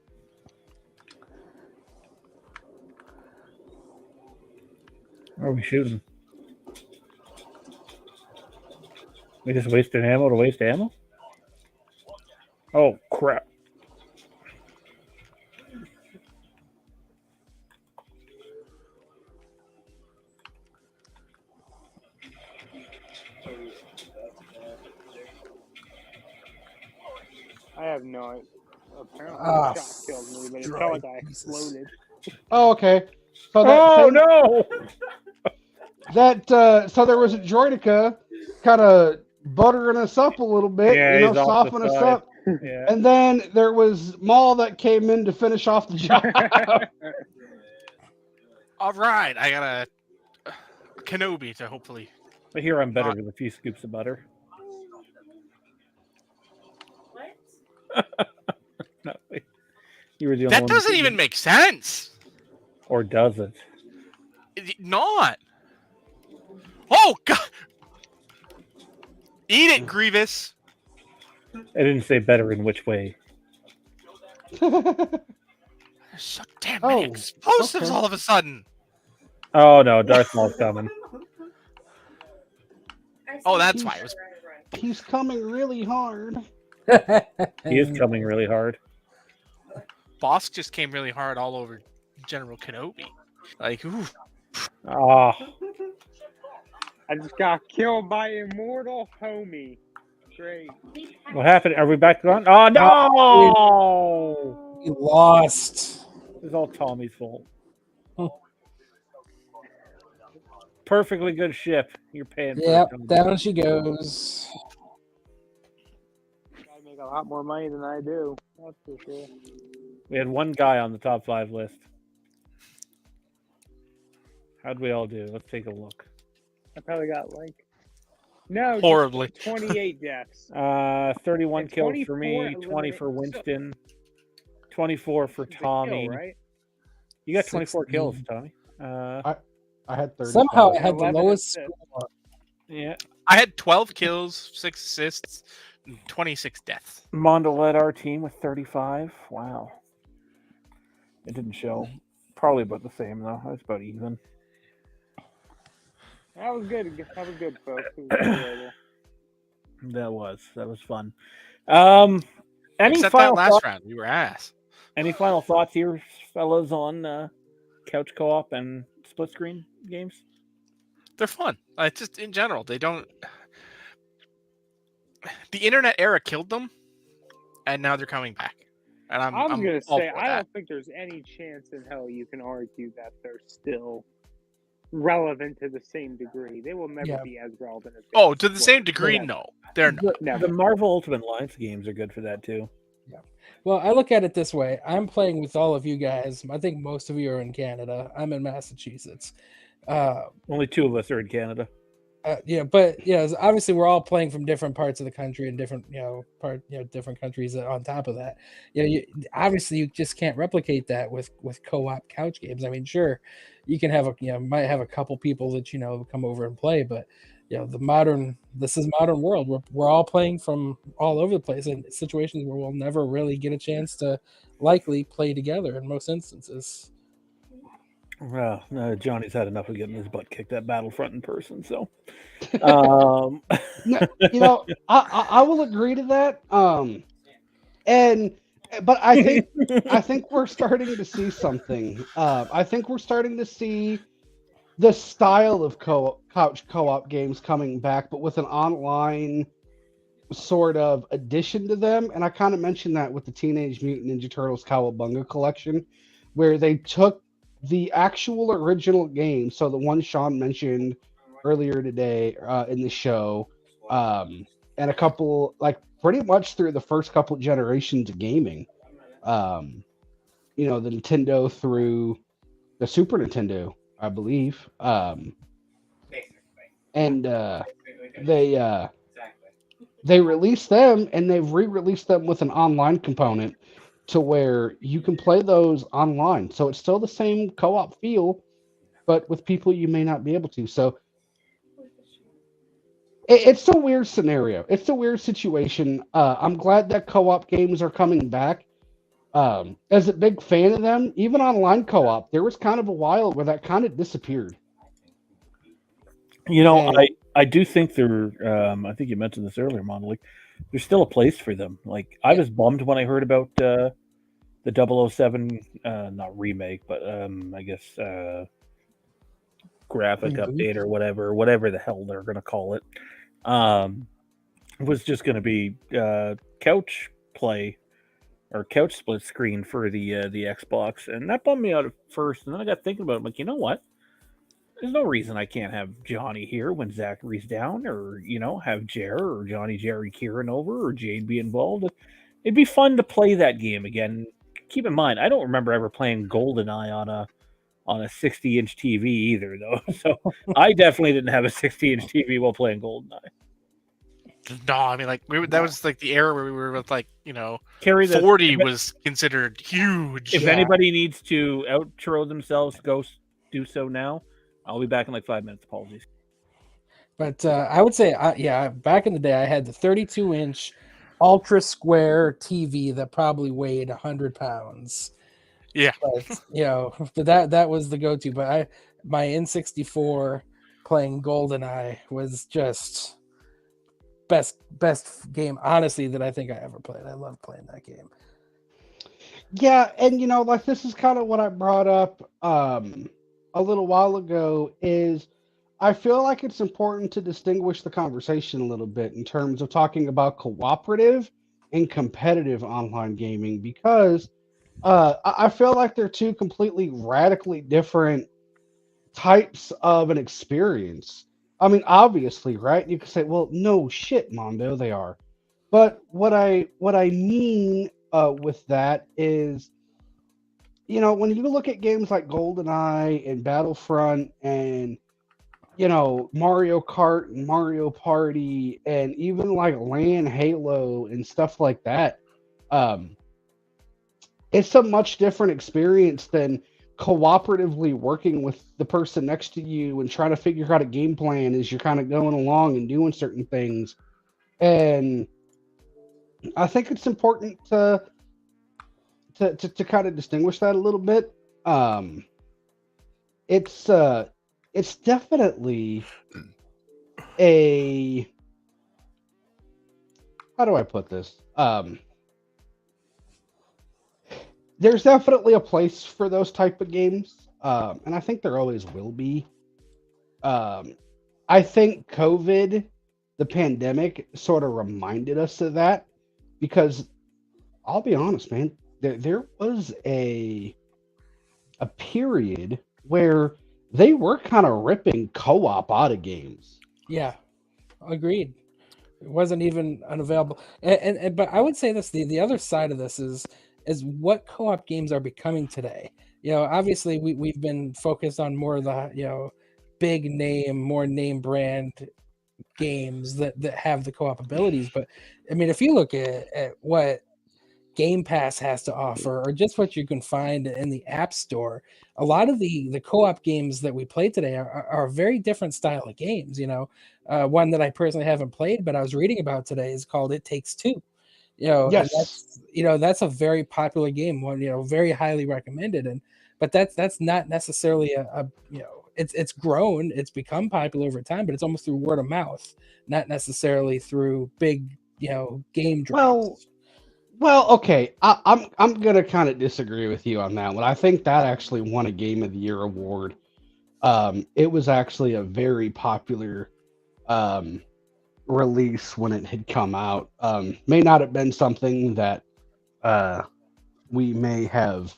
Where are we shooting? We just wasted ammo to waste ammo? Oh, crap. I have no idea. Apparently, Ah, the shot killed me, but it felt like I exploded. Oh, okay. So no! So there was a droidica kind of buttering us up a little bit, Yeah, he's off the softening us side. up. Yeah. And then there was Maul that came in to finish off the job. All right, I got a Kenobi to hopefully. But here I'm better with a few scoops of butter. What? No, wait. You were the only That one doesn't who even didn't. make sense. Or does it? Not. Oh god. Eat it, Grievous. I didn't say better in which way. There's so damn many Oh, explosives okay. all of a sudden. Oh no, Darth Maul's coming. Oh, that's why it was. He's coming really hard. He is coming really hard. boss just came really hard all over General Kenobi. Like, ooh. Oh, I just got killed by immortal homie. Great. what happened? Are we back on? Oh no! You lost. It's all Tommy's fault. Hmm. Perfectly good ship. You're paying for Yep, it. down she goes. Gotta make a lot more money than I do. That's for sure. We had one guy on the top 5 list. How'd we all do? Let's take a look. I probably got like no just Horribly. 28 deaths. 31 And kills for 24 me, 20 for Winston, 24 for It's a kill, Tommy. right? You got 24 16. kills, Tommy. I had 30. Somehow I had the 11 lowest assists. score. Yeah. I had 12 kills, 6 assists, and 26 deaths. Mondo led our team with 35. Wow. It didn't show. Probably about the same, though. That's about even. That was good. That was good, folks. It was enjoyable. That was fun. Any Except that final last thoughts? round, we were ass. Any final thoughts here, fellas, on couch co-op and split screen games? They're fun. Just in general, they don't. The internet era killed them, and now they're coming back. And I'm gonna all say for I that. don't think there's any chance in hell you can argue that they're still relevant to the same degree. They will never be as relevant as. Oh, to the same were. degree, Yeah. no, they're not. Never. The Marvel Ultimate Alliance games are good for that too. Well, I look at it this way. I'm playing with all of you guys. I think most of you are in Canada. I'm in Massachusetts. Only 2 of us are in Canada. Obviously we're all playing from different parts of the country and different, different countries on top of that. Obviously you just can't replicate that with co-op couch games. I mean, sure, you can have might have a couple people that come over and play, but this is modern world. We're all playing from all over the place in situations where we'll never really get a chance to likely play together in most instances. Well, Johnny's had enough of getting his butt kicked at Battlefront in person, so No, I will agree to that. But I think we're starting to see something. I think we're starting to see the style of couch co-op games coming back, but with an online sort of addition to them. And I kind of mentioned that with the Teenage Mutant Ninja Turtles Cowabunga collection, where they took the actual original game, so the one Sean mentioned earlier today in the show, and a couple, like pretty much through the first couple generations of gaming, the Nintendo through the Super Nintendo, I believe, and they released them, and they've re-released them with an online component to where you can play those online. So it's still the same co-op feel, but with people you may not be able to. So it's a weird scenario. It's a weird situation. I'm glad that co-op games are coming back. As a big fan of them, even online co-op, there was kind of a while where that kind of disappeared. I do think there. I think you mentioned this earlier, Monolith. There's still a place for them. Like I was bummed when I heard about the 007, not remake, but I guess graphic update or whatever the hell they're gonna call it. Was just gonna be couch play or couch split screen for the Xbox, and that bummed me out at first. And then I got thinking about it. I'm like, you know what? There's no reason I can't have Johnny here when Zachary's down, or have Jer or Jerry Kieran over, or Jade be involved. It'd be fun to play that game again. Keep in mind, I don't remember ever playing GoldenEye on a 60-inch TV either, though. So I definitely didn't have a 60-inch TV while playing GoldenEye. No, I mean, that was like the era where we were with Carry 40 was considered huge. If anybody needs to outro themselves, go do so now. I'll be back in like 5 minutes. Apologies. But I would say, back in the day, I had the 32-inch ultra square TV that probably weighed 100 pounds. Yeah. But, that was the go-to. But my N64 playing GoldenEye was just best game, honestly, that I think I ever played. I love playing that game. Yeah, and like this is kind of what I brought up a little while ago is I feel like it's important to distinguish the conversation a little bit in terms of talking about cooperative and competitive online gaming because I feel like they're two completely radically different types of an experience. I mean, obviously, right? You could say, well, no shit, Mondo, they are. But what I mean with that is, when you look at games like GoldenEye and Battlefront and Mario Kart and Mario Party and even like LAN Halo and stuff like that, um, it's a much different experience than cooperatively working with the person next to you and trying to figure out a game plan as you're kind of going along and doing certain things. And I think it's important to kind of distinguish that a little bit. Um, it's definitely a how do I put this? There's definitely a place for those type of games, and I think there always will be. Um, I think COVID, the pandemic, sort of reminded us of that because I'll be honest, man, there was a period where they were kind of ripping co-op out of games. Yeah, agreed. It wasn't even unavailable. And but I would say this: the other side of this is what co-op games are becoming today. Obviously we've been focused on more of the big name, more name brand games that have the co-op abilities. But I mean, if you look at what Game Pass has to offer, or just what you can find in the App Store, a lot of the co-op games that we play today are a very different style of games. One that I personally haven't played, but I was reading about today is called It Takes Two. And Yes. that's a very popular game, one very highly recommended, but that's not necessarily a it's grown, it's become popular over time, but it's almost through word of mouth, not necessarily through big game Well, drops. well, okay. I'm gonna kind of disagree with you on that one. I think that actually won a Game of the Year award. It was actually a very popular um, release when it had come out. May not have been something that uh, we may have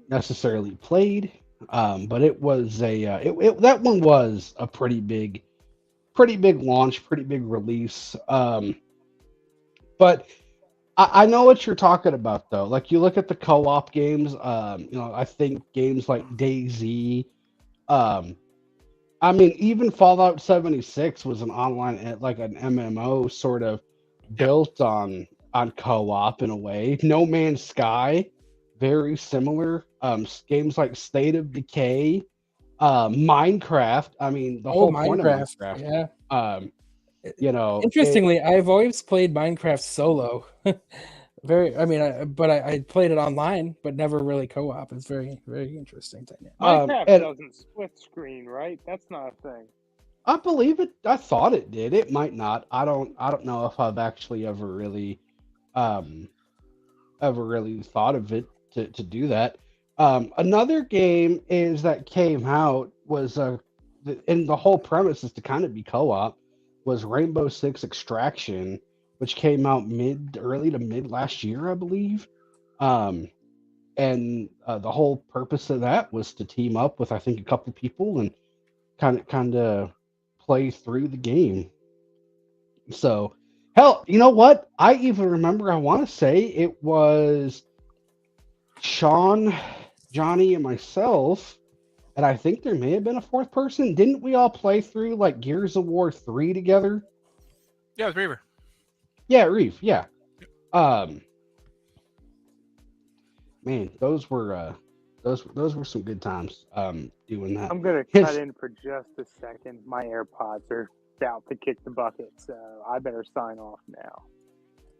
necessarily played, but it was that one was a pretty big launch, pretty big release. But I know what you're talking about though. Like you look at the co-op games. I think games like DayZ. Um, I mean, even Fallout 76 was an online, like an MMO sort of Yeah. built on co-op in a way. No Man's Sky, very similar. Games like State of Decay, Minecraft. I mean, the Oh, whole point of Minecraft, Minecraft. yeah. Um, it. Interestingly, I've always played Minecraft solo. I mean, I played it online, but never really co-op. It's very, very interesting thing. Minecraft And doesn't split screen, right? That's not a thing. I believe it. I thought it did. It might not. I don't. I don't know if I've actually um, ever really thought of it to do that. Another game is that came out was and the whole premise is to kind of be co-op was Rainbow Six Extraction, which came out early to mid last year, I believe. Um, and the whole purpose of that was to team up with I think a couple people and kind of play through the game. So, hell, you know what? I even remember. I want to say it was Sean, Johnny, and myself, and I think there may have been a fourth person. Didn't we all play through like Gears of War 3 together? Yeah, with Reaver. Yeah, Reef. Yeah. Um, man, those were some good times. Doing that. I'm gonna cut in for just a second. My AirPods are about to kick the bucket, so I better sign off now.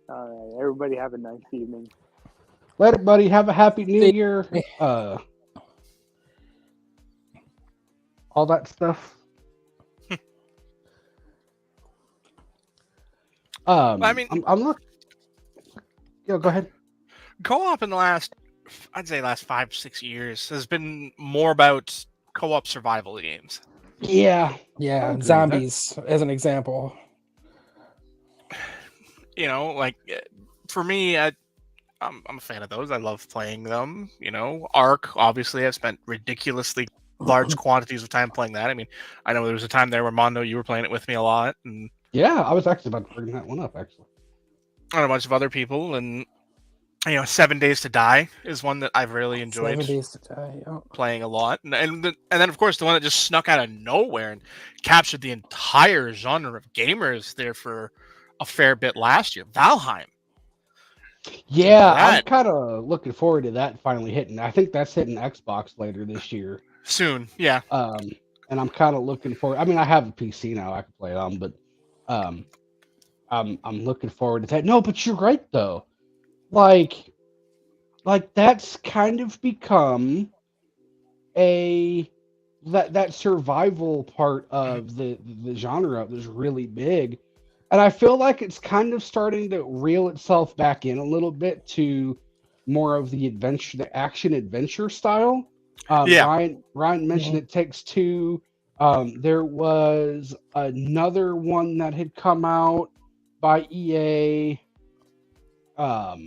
All right, everybody have a nice evening. Later, buddy. Have a happy New Year. All that stuff. I mean, I'm look. Yeah, go ahead. Co-op in the last 5-6 years has been more about co-op survival games. Yeah. Yeah, agree. zombies as an example. You know, like for me, I'm a fan of those. I love playing them. You know, Ark. Obviously, I've spent ridiculously large quantities of time playing that. I mean, I know there was a time there where Mondo, you were playing it with me a lot, and Yeah, I was actually about to bring that one up, actually. a bunch of other people, and 7 Days to Die is one that I've really enjoyed 7 Days to Die. Yeah. playing a lot, and then of course the one that just snuck out of nowhere and captured the entire genre of gamers there for a fair bit last year, Valheim. Yeah, I'm that kind of looking forward to that finally hitting. I think that's hitting Xbox later this year. soon, yeah. And I'm kind of looking forward. I mean, I have a PC now I can play it on, but I'm looking forward to that. No, but you're right though. Like that's kind of become that survival part of the genre is really big, and I feel like it's kind of starting to reel itself back in a little bit to more of the adventure, the action adventure style. Yeah. Ryan mentioned It Takes Two. There was another one that had come out by EA a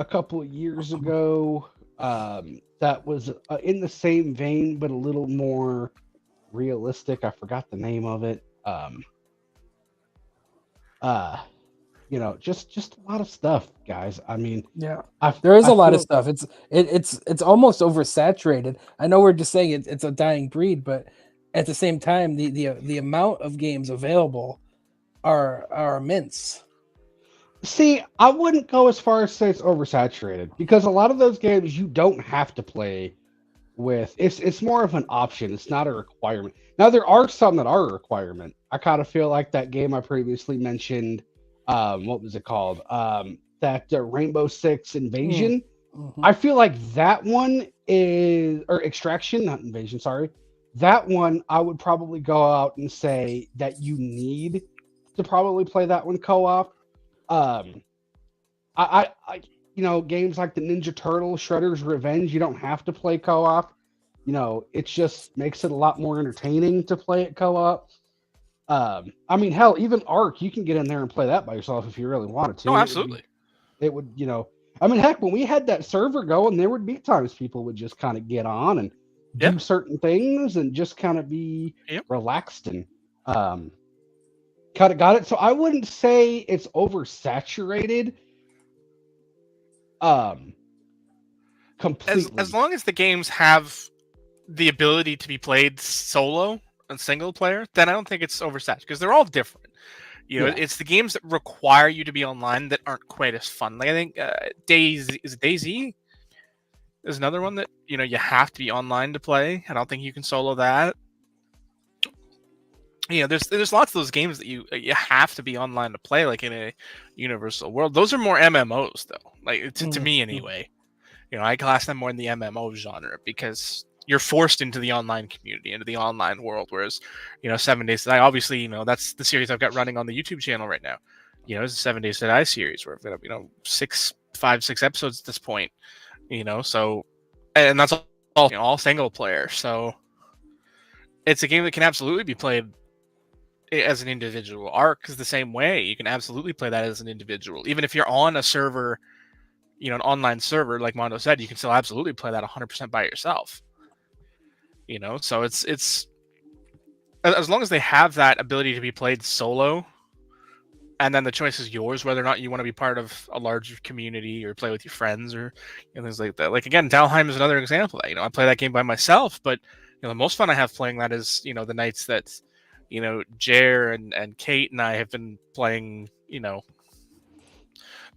couple of years ago that was in the same vein but a little more realistic. I forgot the name of it. Just a lot of stuff, guys. I mean, Yeah, there is I a lot of feel- stuff. It's almost oversaturated. I know we're just saying it's a dying breed, but at the same time, the amount of games available are immense. See, I wouldn't go as far as say it's oversaturated because a lot of those games you don't have to play with. It's more of an option. It's not a requirement. Now there are some that are a requirement. I kind of feel like that game I previously mentioned. What was it called? That Rainbow Six Invasion. Mhm. I feel like that one is, or Extraction, not Invasion. Sorry, that one I would probably go out and say that you need to probably play that one co-op. I games like the Ninja Turtle, Shredder's Revenge, you don't have to play co-op. It just makes it a lot more entertaining to play it co-op. I mean, hell, even Ark, you can get in there and play that by yourself if you really wanted to. Oh, absolutely. It would, I mean, heck, when we had that server going, there would be times people would just kind of get on and do certain things and just kind of be relaxed and kind of got it. So I wouldn't say it's oversaturated. Completely. As long as the games have the ability to be played solo and single player, then I don't think it's oversaturated because they're all different. It's the games that require you to be online that aren't quite as fun. Like I think DayZ is another one that you have to be online to play. I don't think you can solo that. There's lots of those games that you have to be online to play, like in a universal world. Those are more MMOs though, like to me anyway. I class them more in the MMO genre because you're forced into the online community, into the online world. Whereas, 7 Days to Die, obviously, that's the series I've got running on the YouTube channel right now. It's a 7 Days to Die series where I've got, 6 episodes at this point. So, and that's all single player. So, it's a game that can absolutely be played as an individual. Ark is the same way. You can absolutely play that as an individual, even if you're on a server. An online server, like Mondo said, you can still absolutely play that 100% by yourself. So it's as long as they have that ability to be played solo, and then the choice is yours whether or not you want to be part of a larger community or play with your friends or things like that. Like again, Valheim is another example of that. I play that game by myself, but the most fun I have playing that is the nights that Jer and Kate and I have been playing.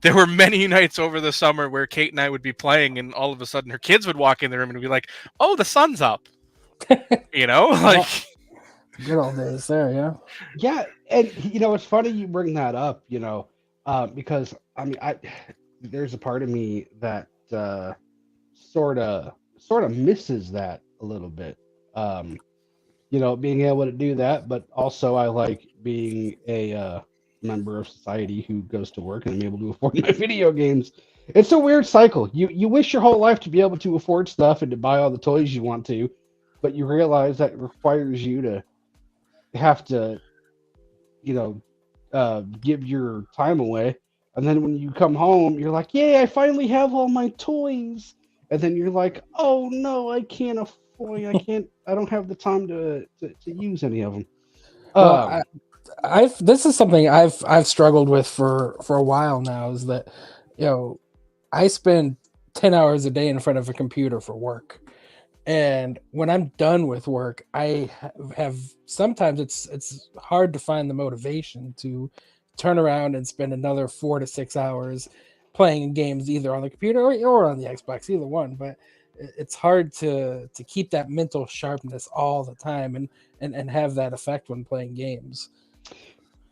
There were many nights over the summer where Kate and I would be playing, and all of a sudden her kids would walk in the room and be like, "Oh, the sun's up," like good old days there, yeah. Yeah, and it's funny you bring that up, because I mean, there's a part of me that sort of misses that a little bit, being able to do that, but also I like being a member of society who goes to work and I'm able to afford my video games It's a weird cycle. You wish your whole life to be able to afford stuff and to buy all the toys you want to, but you realize that requires you to have to, give your time away. And then when you come home, you're like, "Yay, I finally have all my toys." And then you're like, "Oh no, I can't afford. I don't have the time to use any of them." Well, this is something I've struggled with for a while now. Is that, I spend 10 hours a day in front of a computer for work. And when I'm done with work, I have sometimes it's hard to find the motivation to turn around and spend another 4 to 6 hours playing games either on the computer or on the Xbox, either one. But it's hard to keep that mental sharpness all the time and have that effect when playing games.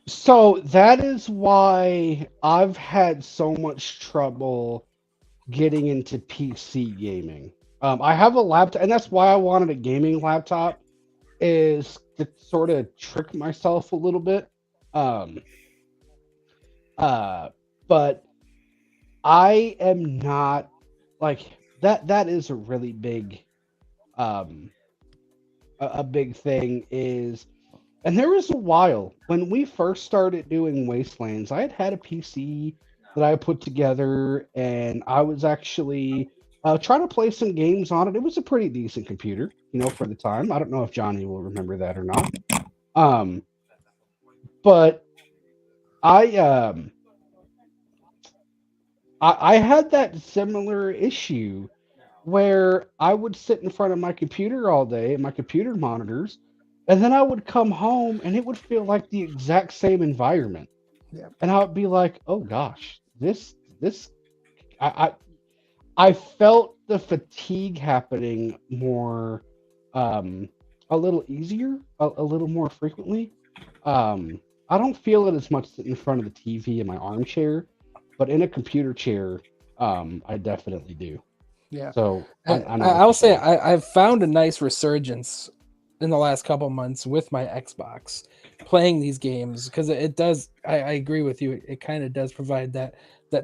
So that is why I've had so much trouble getting into PC gaming. I have a laptop, and that's why I wanted a gaming laptop, is to sort of trick myself a little bit. Um, but I am not like that. That is a really big, um, a big thing is, and there was a while when we first started doing Wastelands, I had a PC that I put together, and I was actually trying to play some games on it. It was a pretty decent computer, for the time. I don't know if Johnny will remember that or not. But I had that similar issue where I would sit in front of my computer all day and my computer monitors, and then I would come home and it would feel like the exact same environment. Yeah. And I would be like, "Oh gosh, this I felt the fatigue happening more, a little easier, a little more frequently. I don't feel it as much sitting in front of the TV in my armchair, but in a computer chair, I definitely do." Yeah. So I know what I'll you're say saying. I've found a nice resurgence in the last couple months with my Xbox playing these games, because it does. I agree with you. It kind of does provide that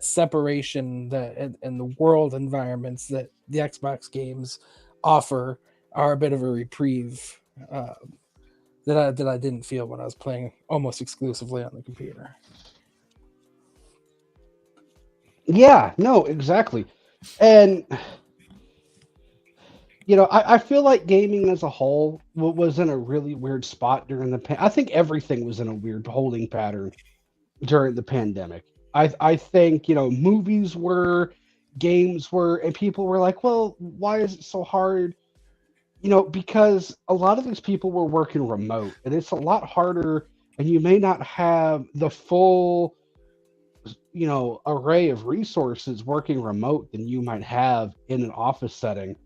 separation and the world environments that the Xbox games offer are a bit of a reprieve that I didn't feel when I was playing almost exclusively on the computer. Yeah, no, exactly. And I feel like gaming as a whole was in a really weird spot during I think everything was in a weird holding pattern during the pandemic. I think, movies were, games were, and people were like, "Well, why is it so hard?" Because a lot of these people were working remote, and it's a lot harder, and you may not have the full, array of resources working remote than you might have in an office setting,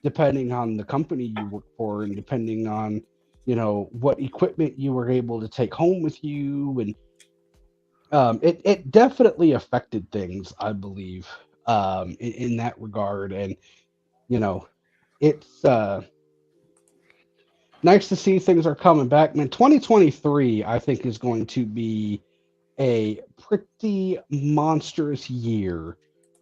depending on the company you work for and depending on, what equipment you were able to take home with you. And it definitely affected things, I believe, in that regard. And, it's nice to see things are coming back. Man, 2023, I think, is going to be a pretty monstrous year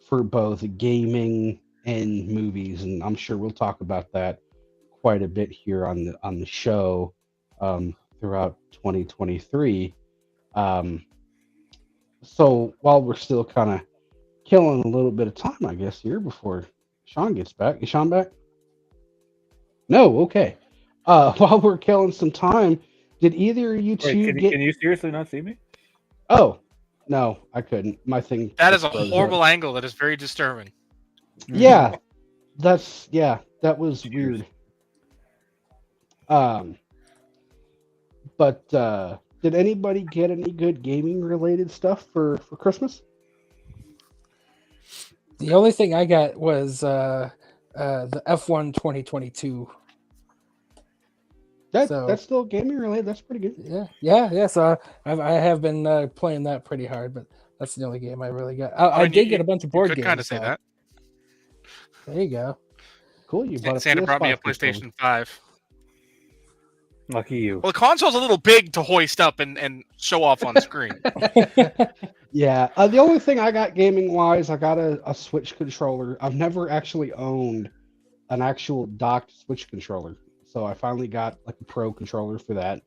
for both gaming and movies, and I'm sure we'll talk about that quite a bit here on the show, throughout 2023. So while we're still kind of killing a little bit of time, I guess, here before Sean gets back. Is Sean back? No, okay. While we're killing some time, did either of you two get? Can you seriously not see me? Oh, no, I couldn't. My thing. That just is a froze up. horrible angle. That is very disturbing. Yeah, that was weird. But did anybody get any good gaming related stuff for Christmas? The only thing I got was the F1 2022. That's still gaming related. That's pretty good. Yeah. So I have been playing that pretty hard, but that's the only game I really got. I did get a bunch of board you could games. kind of say that. There you go. Cool. You bought a Santa brought me a PS5 controller. PlayStation 5. Lucky you. Well, the console's a little big to hoist up and show off on screen. Yeah. The only thing I got gaming wise, I got a Switch controller. I've never actually owned an actual docked Switch controller, so I finally got like a Pro controller for that.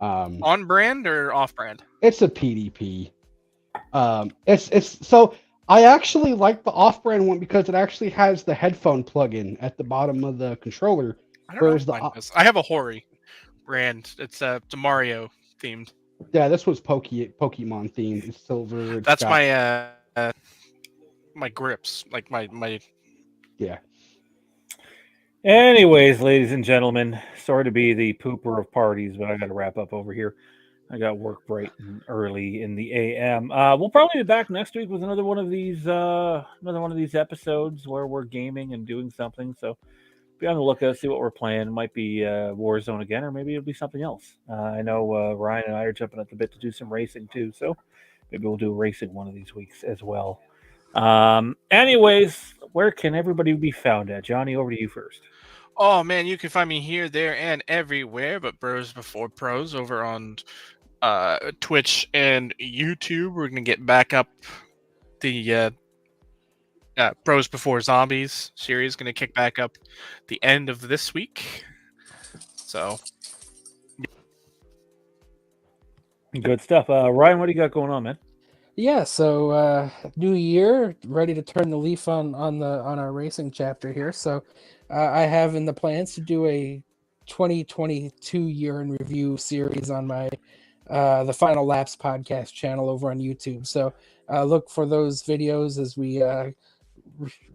On brand or off brand? It's a PDP. It's so I actually like the off-brand one because it actually has the headphone plug-in at the bottom of the controller. I don't know. Whereas If mine does. I have a Hori brand. It's Mario themed. Yeah, this was Pokemon themed. It's silver. That's my my grips, like my. Yeah. Anyways, ladies and gentlemen, sorry to be the pooper of parties, but I got to wrap up over here. I got work bright and early in the AM. We'll probably be back next week with another one of these episodes where we're gaming and doing something. So be on the lookout, see what we're playing. It might be Warzone again, or maybe it'll be something else. I know Ryan and I are jumping at the bit to do some racing too, so maybe we'll do racing one of these weeks as well. Anyways, where can everybody be found at? Johnny, over to you first. Oh man, you can find me here, there, and everywhere. But Bros Before Pros over on Twitch and YouTube. We're gonna get back up the Bros Before Zombies series. Gonna kick back up the end of this week. So good stuff. Ryan, what do you got going on, man? Yeah, so new year, ready to turn the leaf on our racing chapter here. So I have in the plans to do a 2022 year in review series on my the Final Laps podcast channel over on YouTube. So look for those videos as we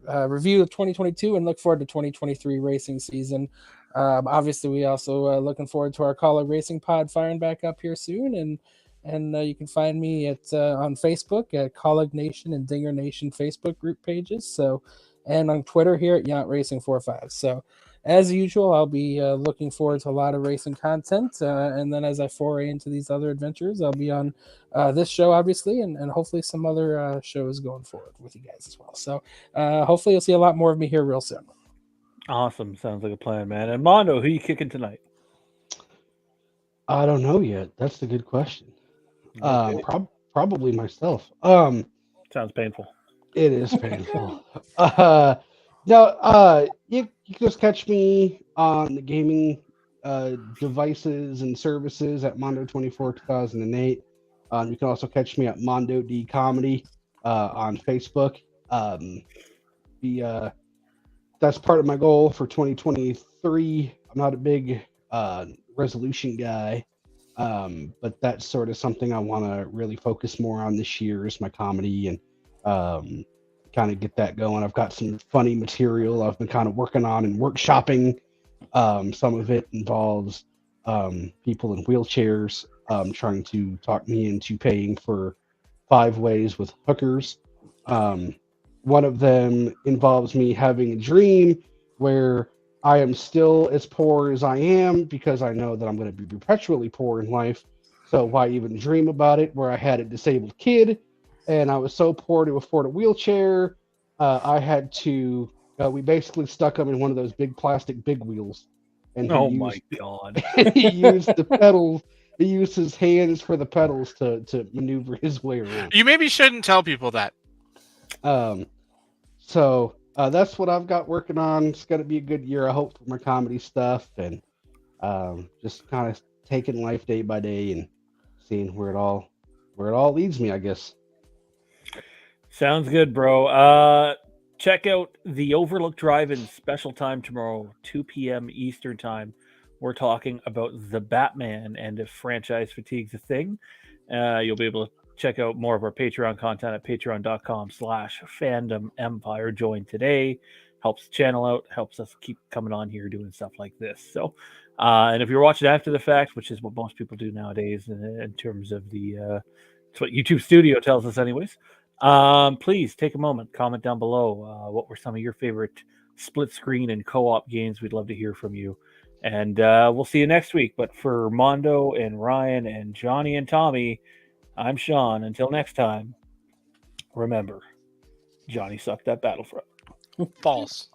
review 2022 and look forward to 2023 racing season. Obviously, we also looking forward to our Call of Racing pod firing back up here soon, and you can find me at on Facebook at Colleague Nation and Dinger Nation Facebook group pages. So, and on Twitter here at Yacht Racing 45. So, as usual, I'll be looking forward to a lot of racing content, and then as I foray into these other adventures, I'll be on this show, obviously, and hopefully some other shows going forward with you guys as well. So, hopefully, you'll see a lot more of me here real soon. Awesome. Sounds like a plan, man. And Mondo, who you kicking tonight? I don't know yet. That's a good question. Okay. Probably myself. Sounds painful. It is painful. You can just catch me on the gaming devices and services at Mondo24 2008. You can also catch me at Mondo D Comedy on Facebook. That's part of my goal for 2023. I'm not a big resolution guy, but that's sort of something I want to really focus more on this year is my comedy and kind of get that going. I've got some funny material I've been kind of working on and workshopping. Some of it involves people in wheelchairs trying to talk me into paying for 5 ways with hookers. One of them involves me having a dream where I am still as poor as I am because I know that I'm going to be perpetually poor in life. So why even dream about it? Where I had a disabled kid and I was so poor to afford a wheelchair. I had to, we basically stuck him in one of those big plastic big wheels. And my God. he used the pedals. He used his hands for the pedals to maneuver his way around. you maybe shouldn't tell people that. So that's what I've got working on. It's going to be a good year, I hope, for my comedy stuff, and just kind of taking life day by day and seeing where it all leads me, I guess. Sounds good, bro. Check out the Overlook Drive-In special time tomorrow, 2 p.m. Eastern time. We're talking about the Batman, and if franchise fatigue's a thing, you'll be able to check out more of our Patreon content at patreon.com/Fandom Empire. Join today. Helps the channel out, helps us keep coming on here doing stuff like this. So, and if you're watching after the fact, which is what most people do nowadays in terms of it's what YouTube Studio tells us anyways, please take a moment, comment down below. What were some of your favorite split screen and co-op games? We'd love to hear from you. And we'll see you next week. But for Mondo and Ryan and Johnny and Tommy, I'm Sean. Until next time, remember, Johnny sucked at Battlefront. False.